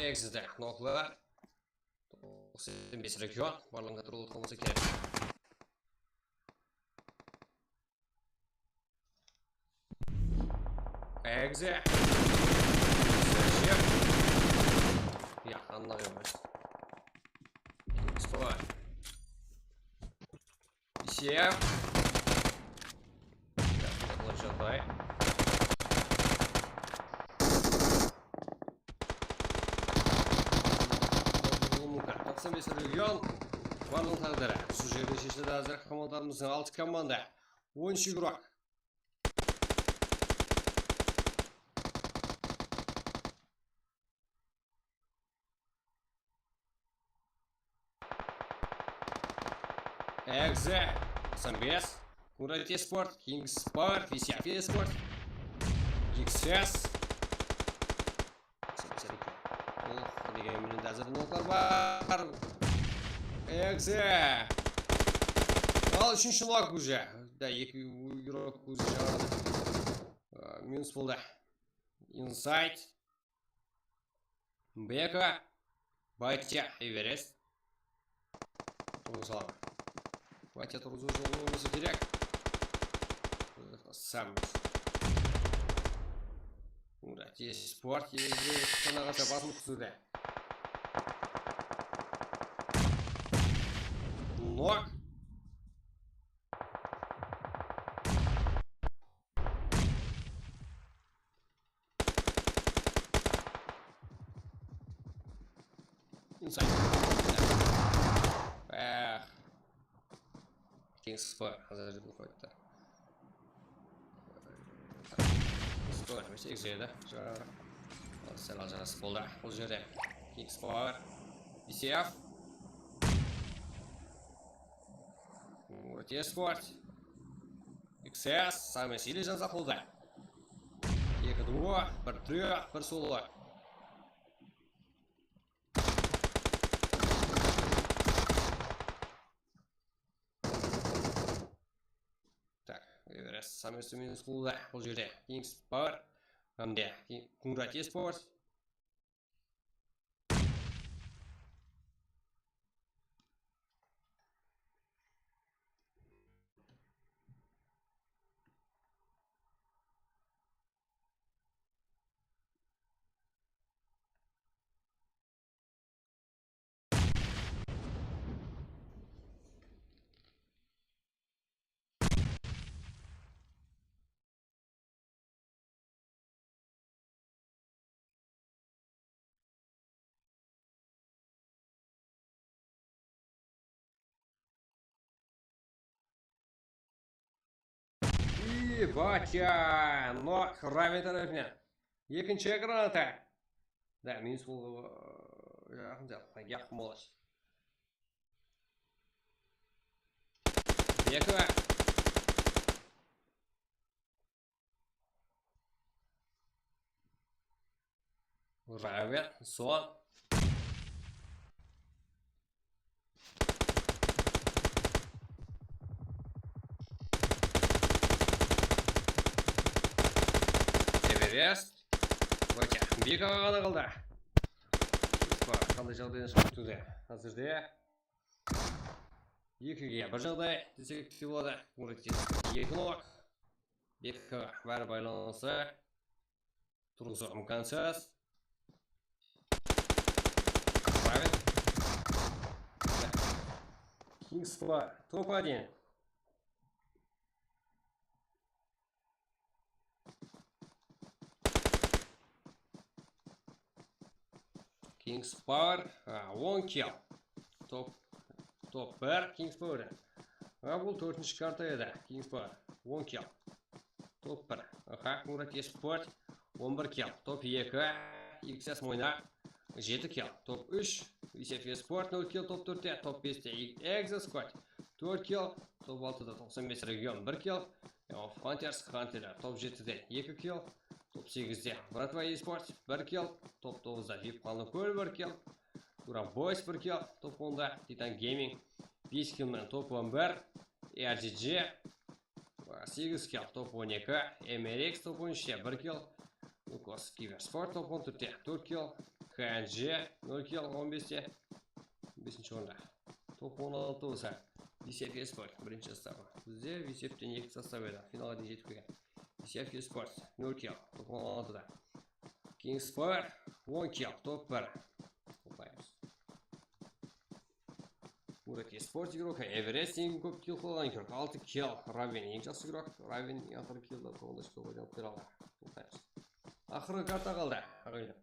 Эксізді нокылар 95 регион барлығында тұрылы қылмысы керек. Экзі яқанлығы емес. Стой. Сев. Бұл жағдай. Регион барлық тағдыры. Осы жерде шешілді әзір командарымыздың 6 команда. 10 игрок. Экзе, 95, Курите спорт, Кингс спорт, Висяфи спорт, XS. Деген менен әзір ноктар бар. Экзе. Ал үшінші нок уже. Да, екі игрок уже жағады. Минус болды. Инсайд. Бека. Батя. Эверест. Тұрғы салам. Батя тұрғызу жолы өмесі керек. Сам. Курите спорт. Қанаға сапасын құсуды. Нок. Инсайд. Кингс спорт. Қазір бұл қойды. Спорт. Месе екзеді. Жағары. Сәл алжарасы болды. Бұл жерде. Кингс спорт. Бисеев. Курите спорт. XS. Самый силі жан сақылды. 2-2, 1-3, 1 солы. Так, Эверест. Самый минус қылды. Бұл жерде. Кингс спорт. Әмде. Курите спорт. И Батя. Нок. Равен тарапынан. Екінші граната. Да, минус бұл жақын жақ. Яқын болады. Екі. Равен. Сон. Эверест. Батя. Бека ғана қалды. Қандай жағдайын шығып түзі. Қазірде 2-ге 1 жағдай десек те болады. Курите 2 нок. Бека бәрі байланысы. Тұрғызу мүмкінсіз. Правильно. Кингс спорт. Топ-1. Кингс спорт. 1 килл. Топ топ 1 Kingsbury. Бұл 4-ші карта еді. Kingsbury 10 килл. Топ 1. Мурат Esport 11 килл. Топ 2 XS Мойна 7 килл. Топ 3 Visef Esport 0 килл. Топ 4 топ 5 Exa Squad 4 килл. Топ 6-да 95 регион 1 килл. Hunters топ 7-де 2 килл. Топ 8-де Братва Esport 1 килл. Топ 9-да VIP Қалны Көл 1 килл. Тура Boys 1 килл. Топ 10-да Titan Gaming 5 киллмен топ 11. RGG 8 килл. Топ 12 MRX топ 13-де 1 килл. Лукос Киберспорт топ 14-де 4 килл. KNG 0 килл 15-де 5-ші орында. Топ 16 болса Visef Esport бірінші составы. Бізде Visef'тен 2 состав еді. Финалға дейін жетіп келген. Visef Esport 0 килл топ 16-да. Kingsbury 10 килл топ 1. Мурат Esport игрока Everest ең көп килл қылған игрок 6 килл. Равен ең жақсы игрок. Равен ақыры киллда қолда шықпай ойнап бере алды. Ақырғы карта қалды. Ағайын.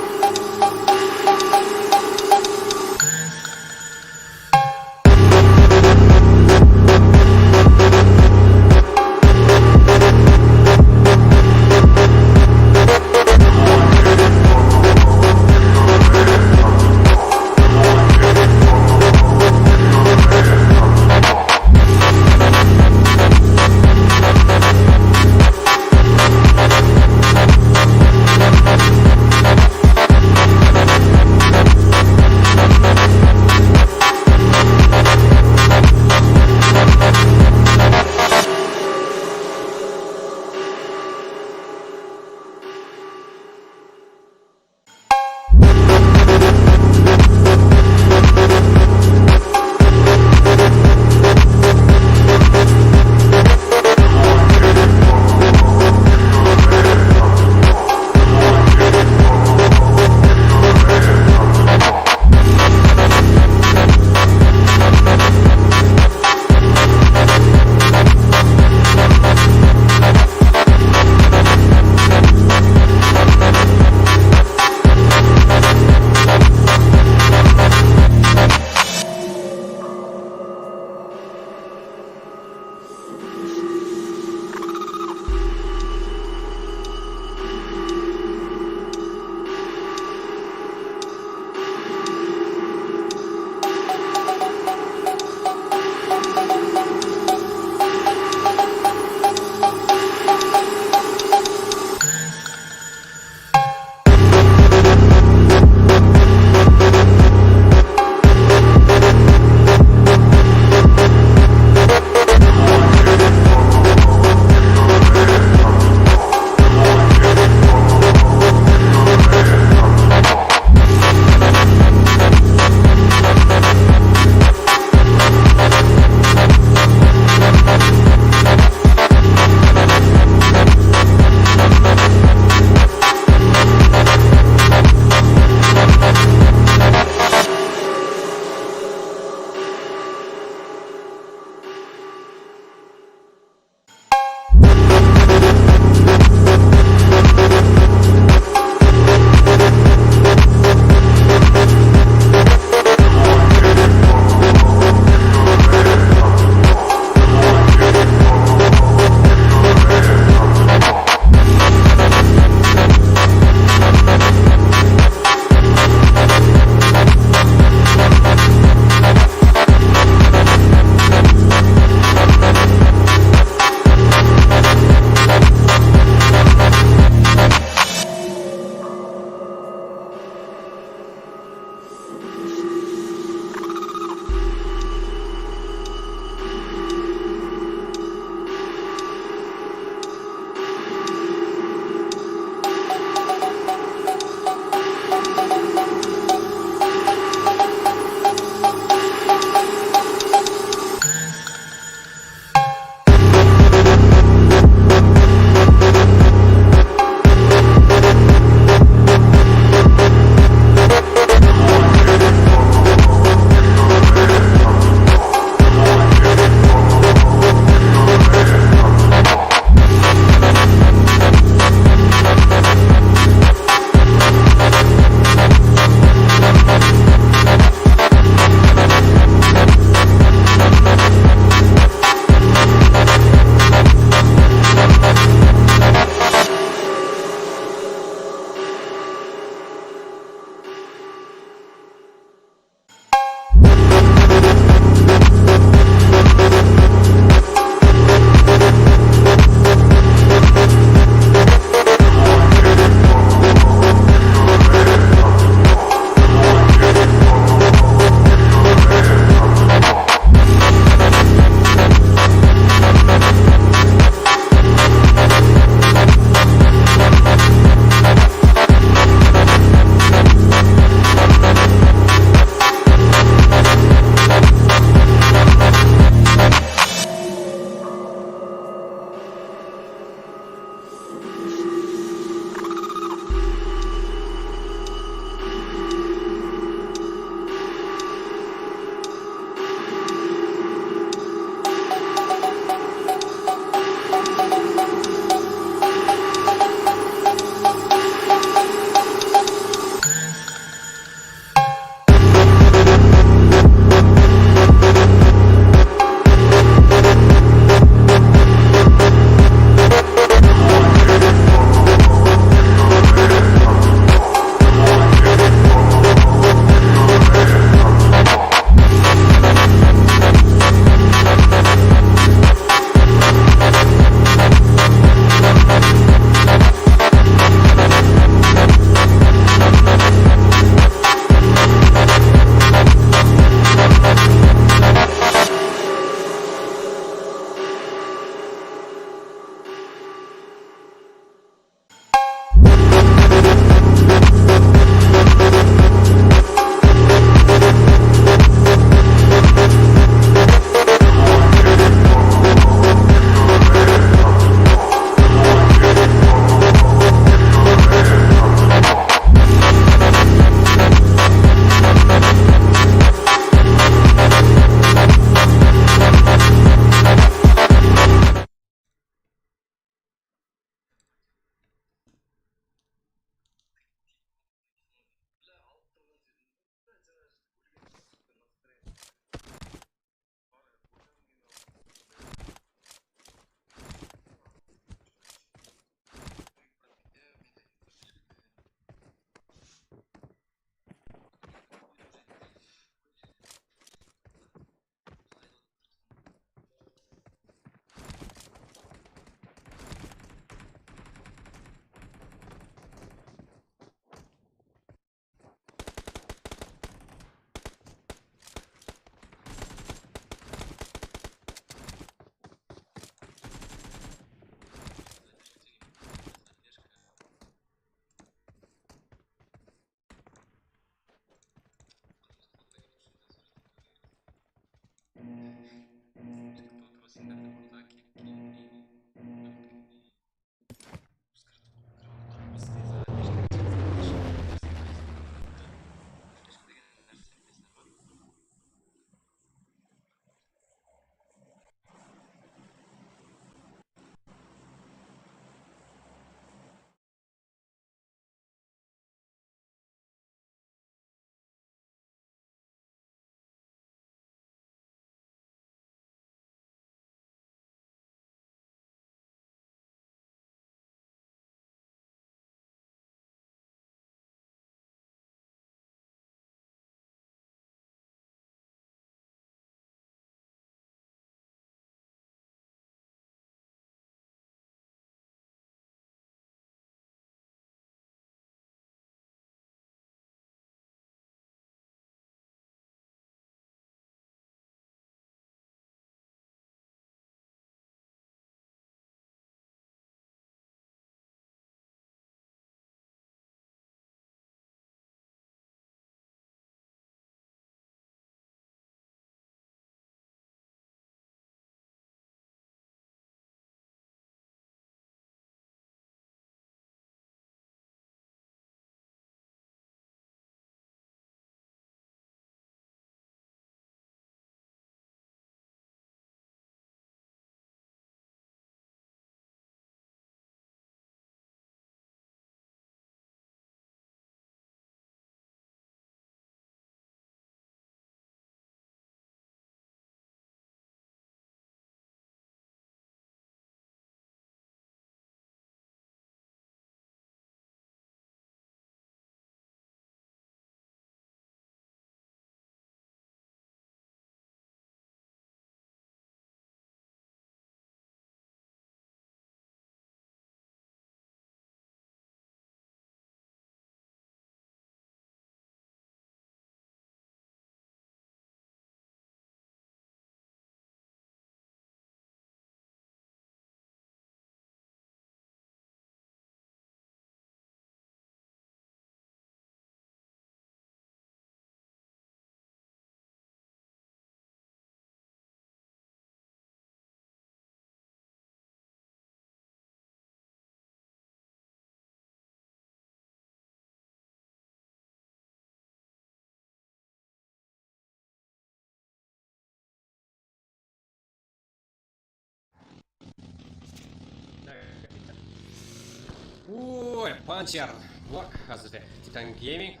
Ой, панчер. Блок қазір Titan Gaming.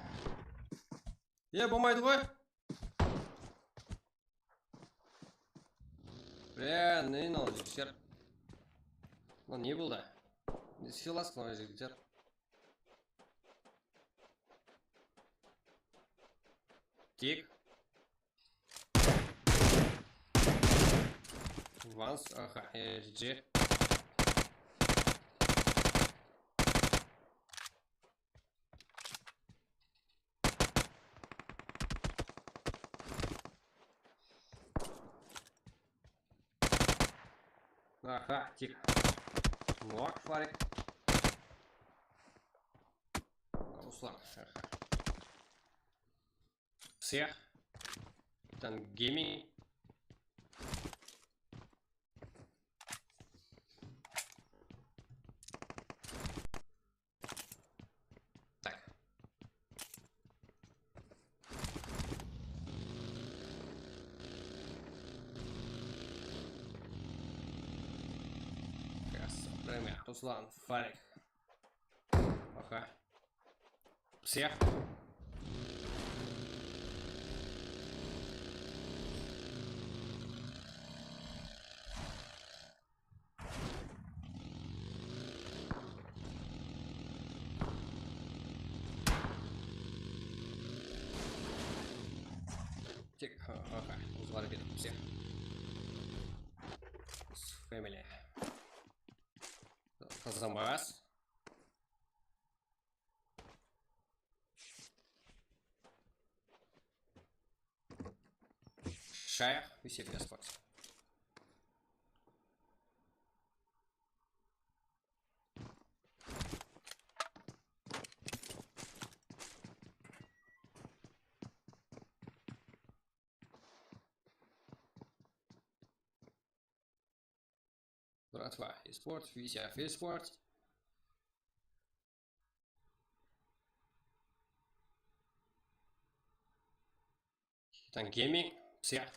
Болмайды ғой. Не мынау жігіттер. Мынау не болды? Не сыйласың мынау жігіттер? Тек. Ванс, аха, же. Аха, тик. Нок, фарик. Руслан, аха. Всех. Titan Gaming. Так. Время. Руслан, фарик. Ага. Всех. Тик, ага, узвали где-то всех. Family. Замбас. Шая, висит для спорта. Братва, eSport, VCF eSport. Titan Gaming, всех.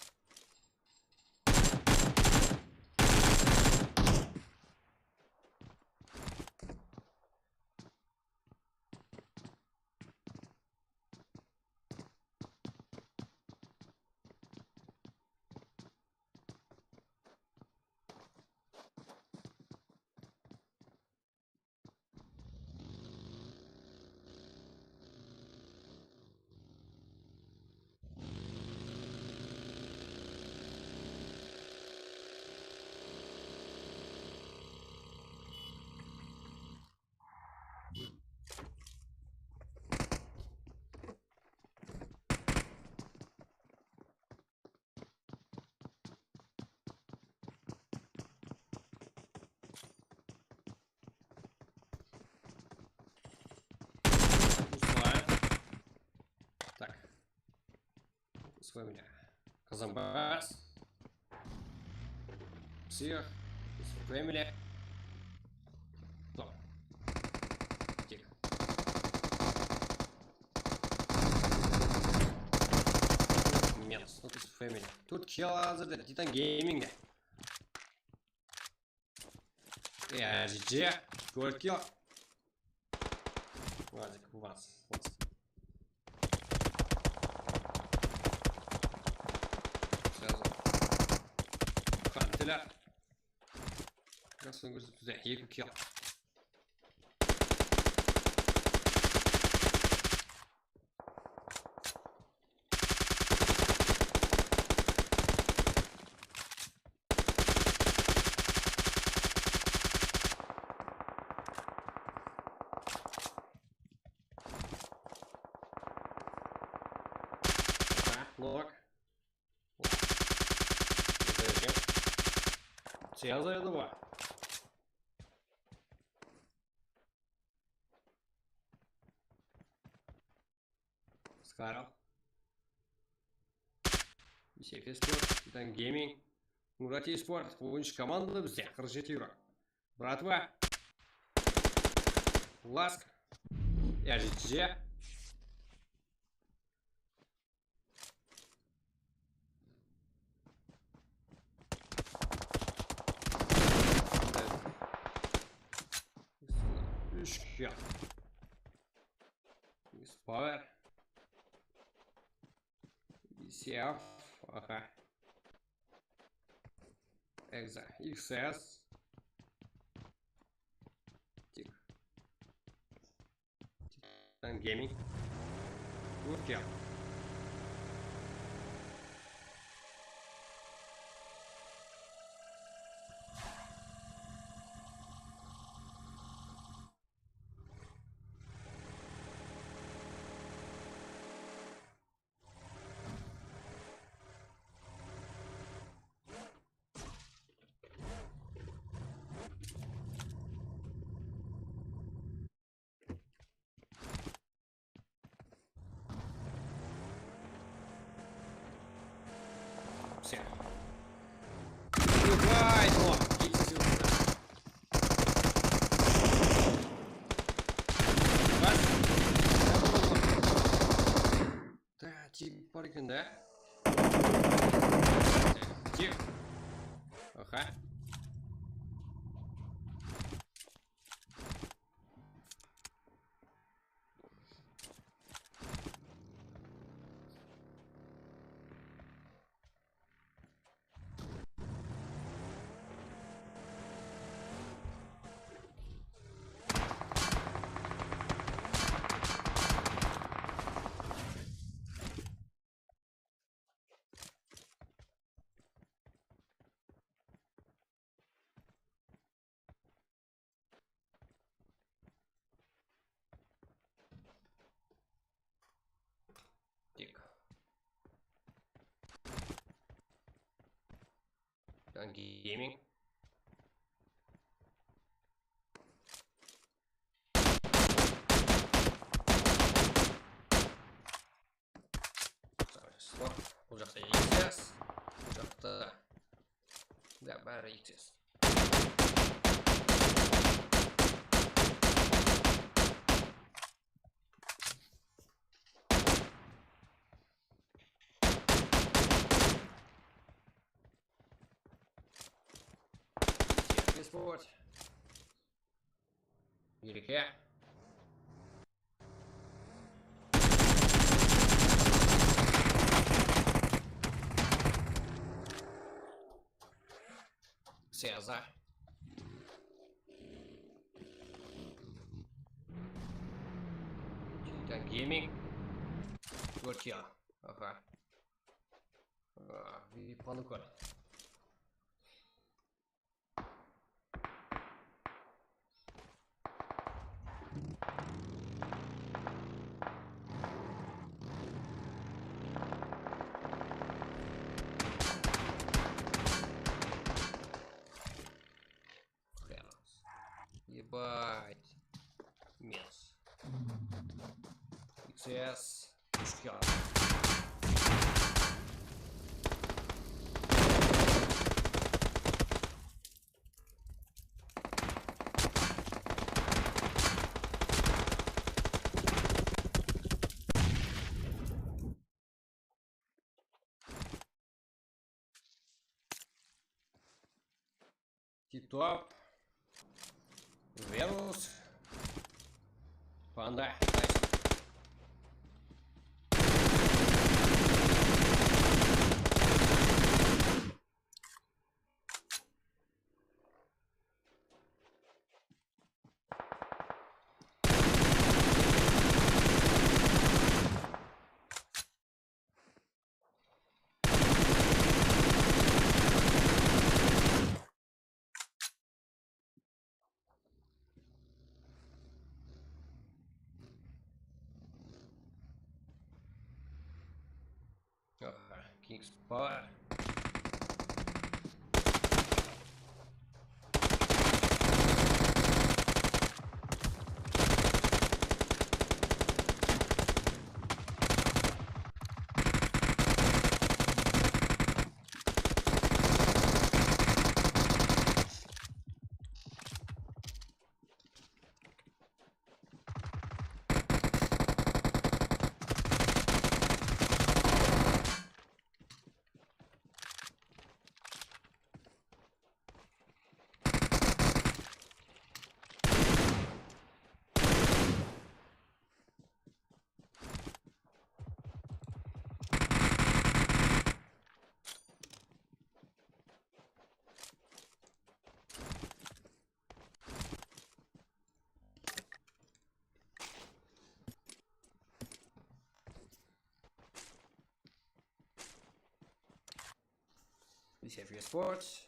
Так. С вами Казамбас. Всех. Family. Стоп. Тихо. Минус. Ну, тут Family. Тут Келазер, Titan Gaming. GG. Сколько? Вазик, у вас. Вот. Хантеля. Красный гусь туда. Екі килл. Лок. Сел за два. Скарл. Бисек eSport, Titan Gaming. Мурат eSport. Oyuncu команда бізде 47 еуро. Братва. Ласк. GG. 3 Power. BCF. Ага. Экза. XS. Тик. Titan Gaming. Турция. Все. Давай, но! Идите сюда. Раз. Да, тип паркин, да? Тип. Ага. Тик. Titan Gaming. Бұл жақта XS. Бұл жақта да бәрі XS. Спорт. Еліке. Сеза. Titan Gaming. Турция. Ага. Випаны көр. Ебать. Мес. XS. Пушка. Тип-топ. Венус. Панда. King's Power. DCF Sports.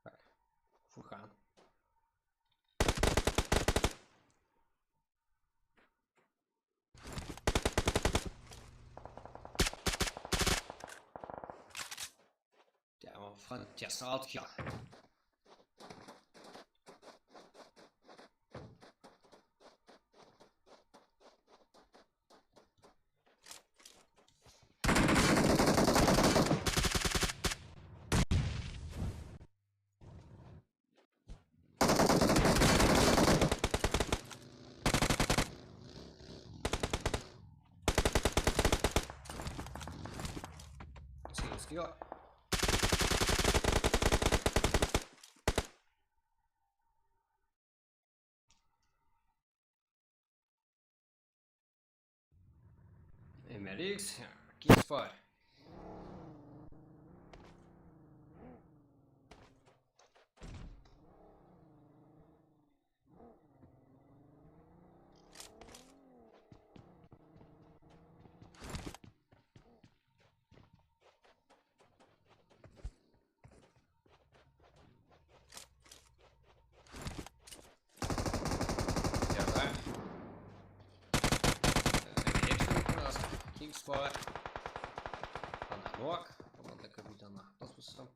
Так, Фурхан. Fantastiskt outkill. Skill. MRX, Kingsfire. Kingsfire. Нок. Команда капитана. Тоспустам.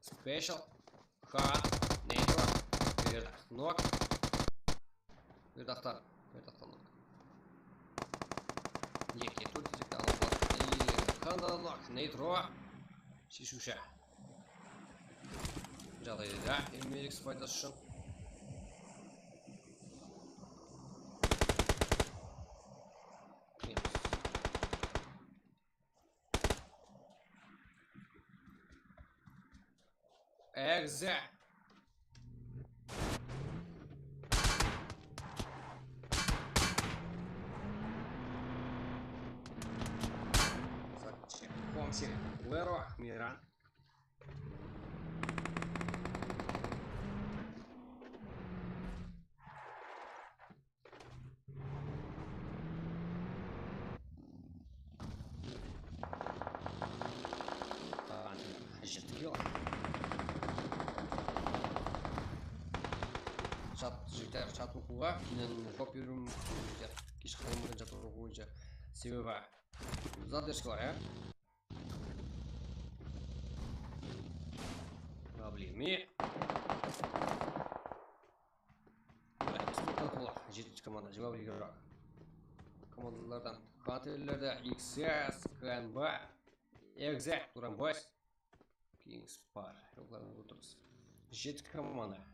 Special. Ха. Нейро. Передах. Нок. Передахтар. Передахтар нок. Еки. Тут директор нок. И Ханда нок. Нейро. Шишуша. Жағдайда MRX пайдасы үшін. Экзе. Помси. Леро. Миран. Чат оқуға мен жоп беруім кеш қалмаған жат оқу бойынша себебі задержка бар, проблеме жетінші команда 20 игрок командалардан хантерлерді XS, КНБ, Экзе, Турамбойс, Kingsfire олардың отырыз 7 команда.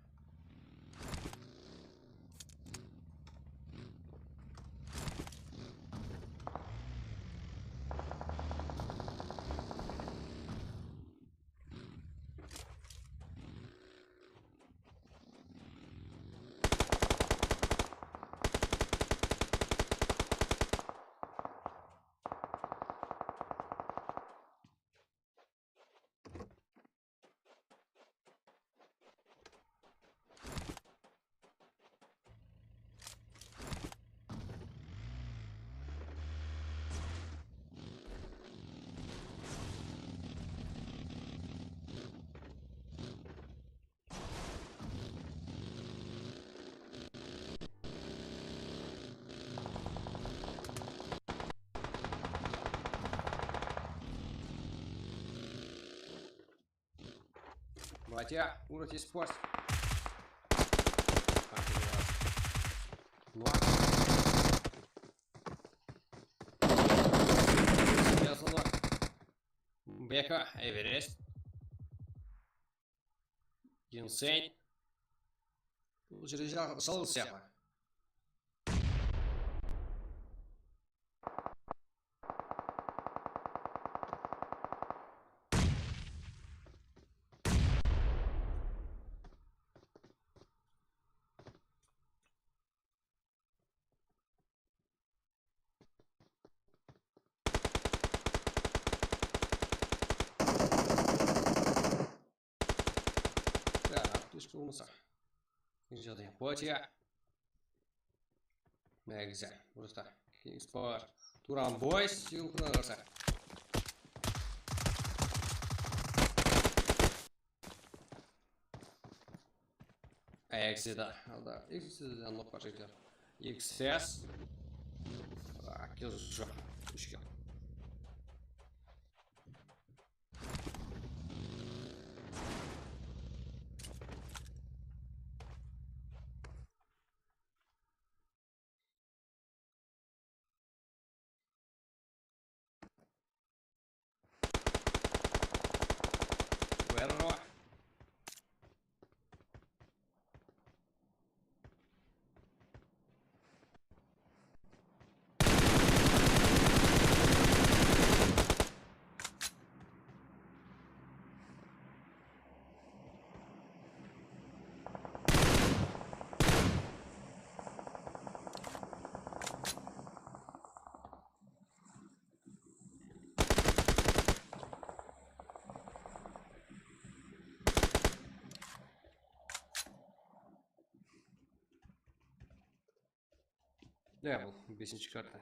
Батя, уроки спорт. Бека, Эверест. Генсейн. Через сался. Olmasa. Jadi Батя. Экзе. Просто Kingsfire. Турамбойс. Силкунарса. Eksi de. Alda eksi de anlık başlayacak. XS. Akıl şu. Üçgen. Verro. Ne bu? 5. kartta.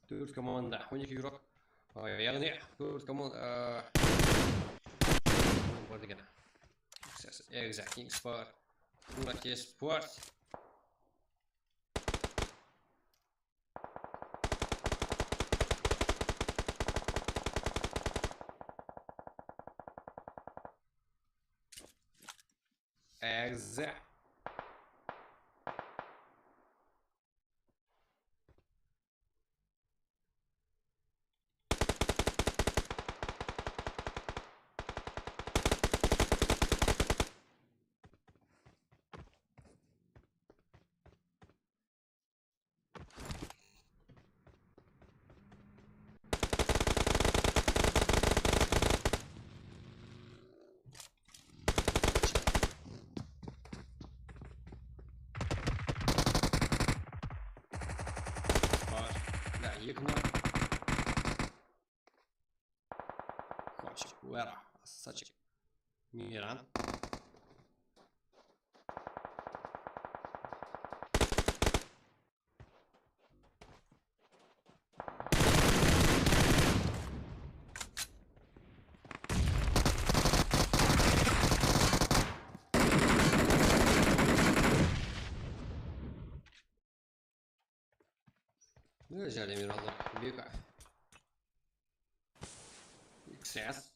4 komanda 12 euro. Yani 4 komanda bu arada Exact King Sport. Burak Sport. Exact. لا يقنع خوشك ورا صدق ميران نرجع لميران الله بيقع إكساس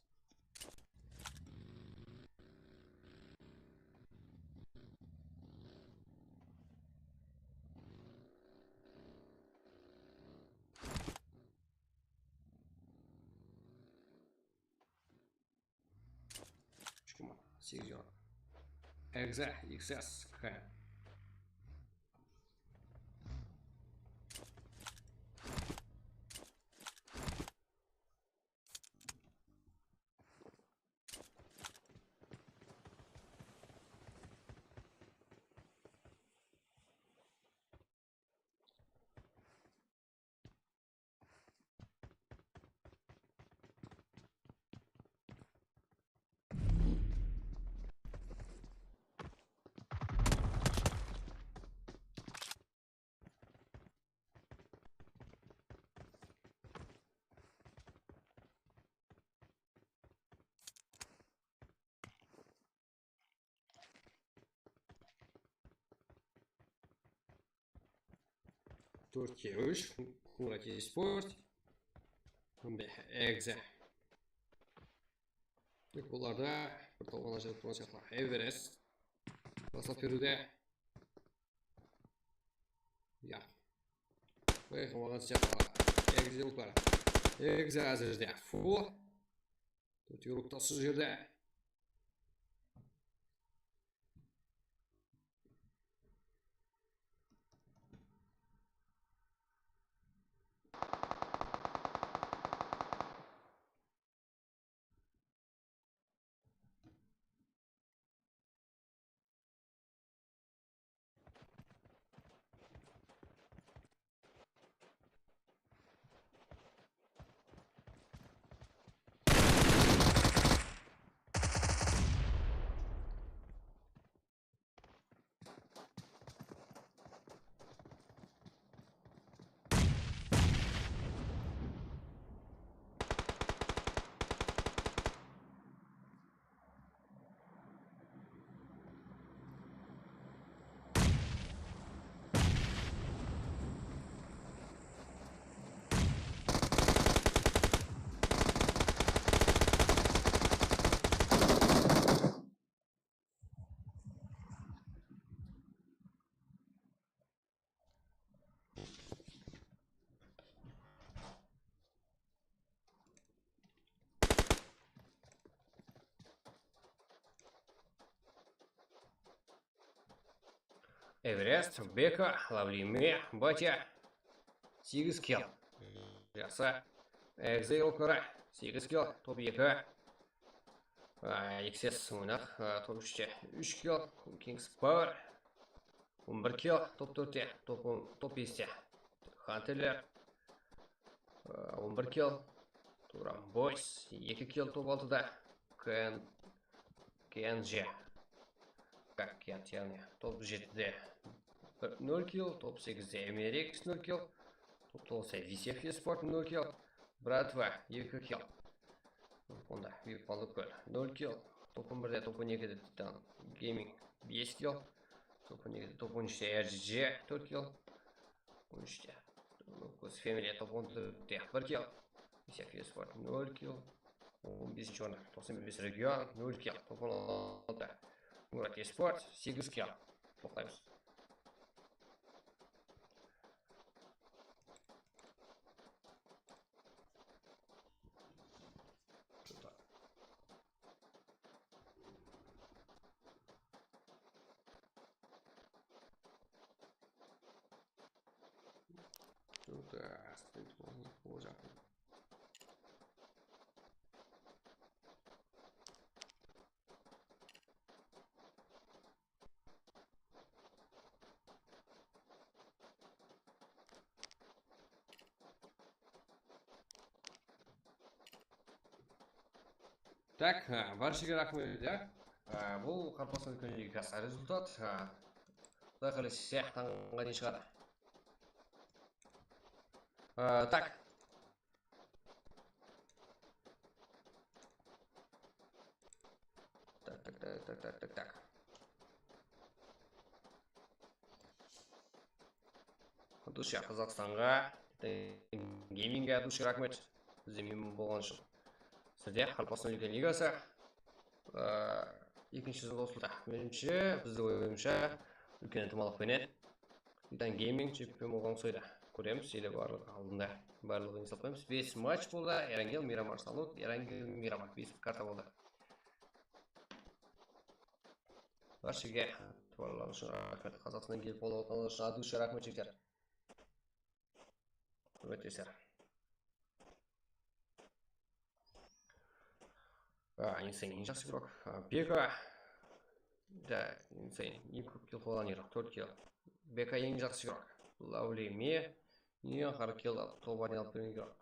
شكرا سيجار إكساس كان Türkiye 3 Kuratı Sport Egze Bunlarda bir toplanacağı projeler Everest Basat Peru'da Ya Ve kamagan sıcaklar Egze yoluklar Egze azizde Fu Türkiye yoluktasız yerde Эверест, Бека, Лавлиме, Батя, 8 килл. Жақсы. Экзейл Кора, 8 килл, топ 2. XS ойнақ, топ 3-те 3 килл. Kings Power, 11 килл, топ 4-те, топ 5-те. Хантерлер, 11 килл. Турам Бойс, 2 килл, топ 6-да. KNG. Как яғни топ 7-де 0 килл, топ 8-де MRX 0 килл, топ 9-де VCF Esport 0 килл, Братва 2 килл. Онда Випалды көл 0 килл, топ 11-де, топ 12-де Titan Gaming 5 килл, топ 12-де, топ 13-де RGG 4 килл, 13-де Family топ 14-де 1 килл, VCF Esport 0 килл, 15-ші орында 95 регион 0 килл, топ 16-да Мурат Esport 8 килл. Тоқтаймыз. Так, баршаға рахмет, бұл қарпасының күніндегі каса результат. Құдай қаласа сияқтанға дейін шығады. Так. Так. Душа Қазақстанға, гейминге душа рахмет. Бізде мемін болған үшін. Сізде Қарпасының үлкен лигасы екінші жыл осылда. Меніңше, бізді ойымша үлкен ынтымақтықпенен Titan Gaming чемпион болған сойда. Көреміз, елі барлығы алдында. Барлығын сапаймыз. 5 матч болды. Эрангел, Мирамар Салут, Эрангел, Мирамар 5 карта болды. Баршаға туарлар үшін рахмет. Қазақстаннан келіп болғандар үшін ады үшін рахмет жігіттер. Өтесер. Insane жақсы игрок. Бека, да, Insane, ең көп килл қойған игрок, 4 килл. Бека ең жақсы игрок. Лавли Ме, ең қара килл топ 1 алып берген игрок.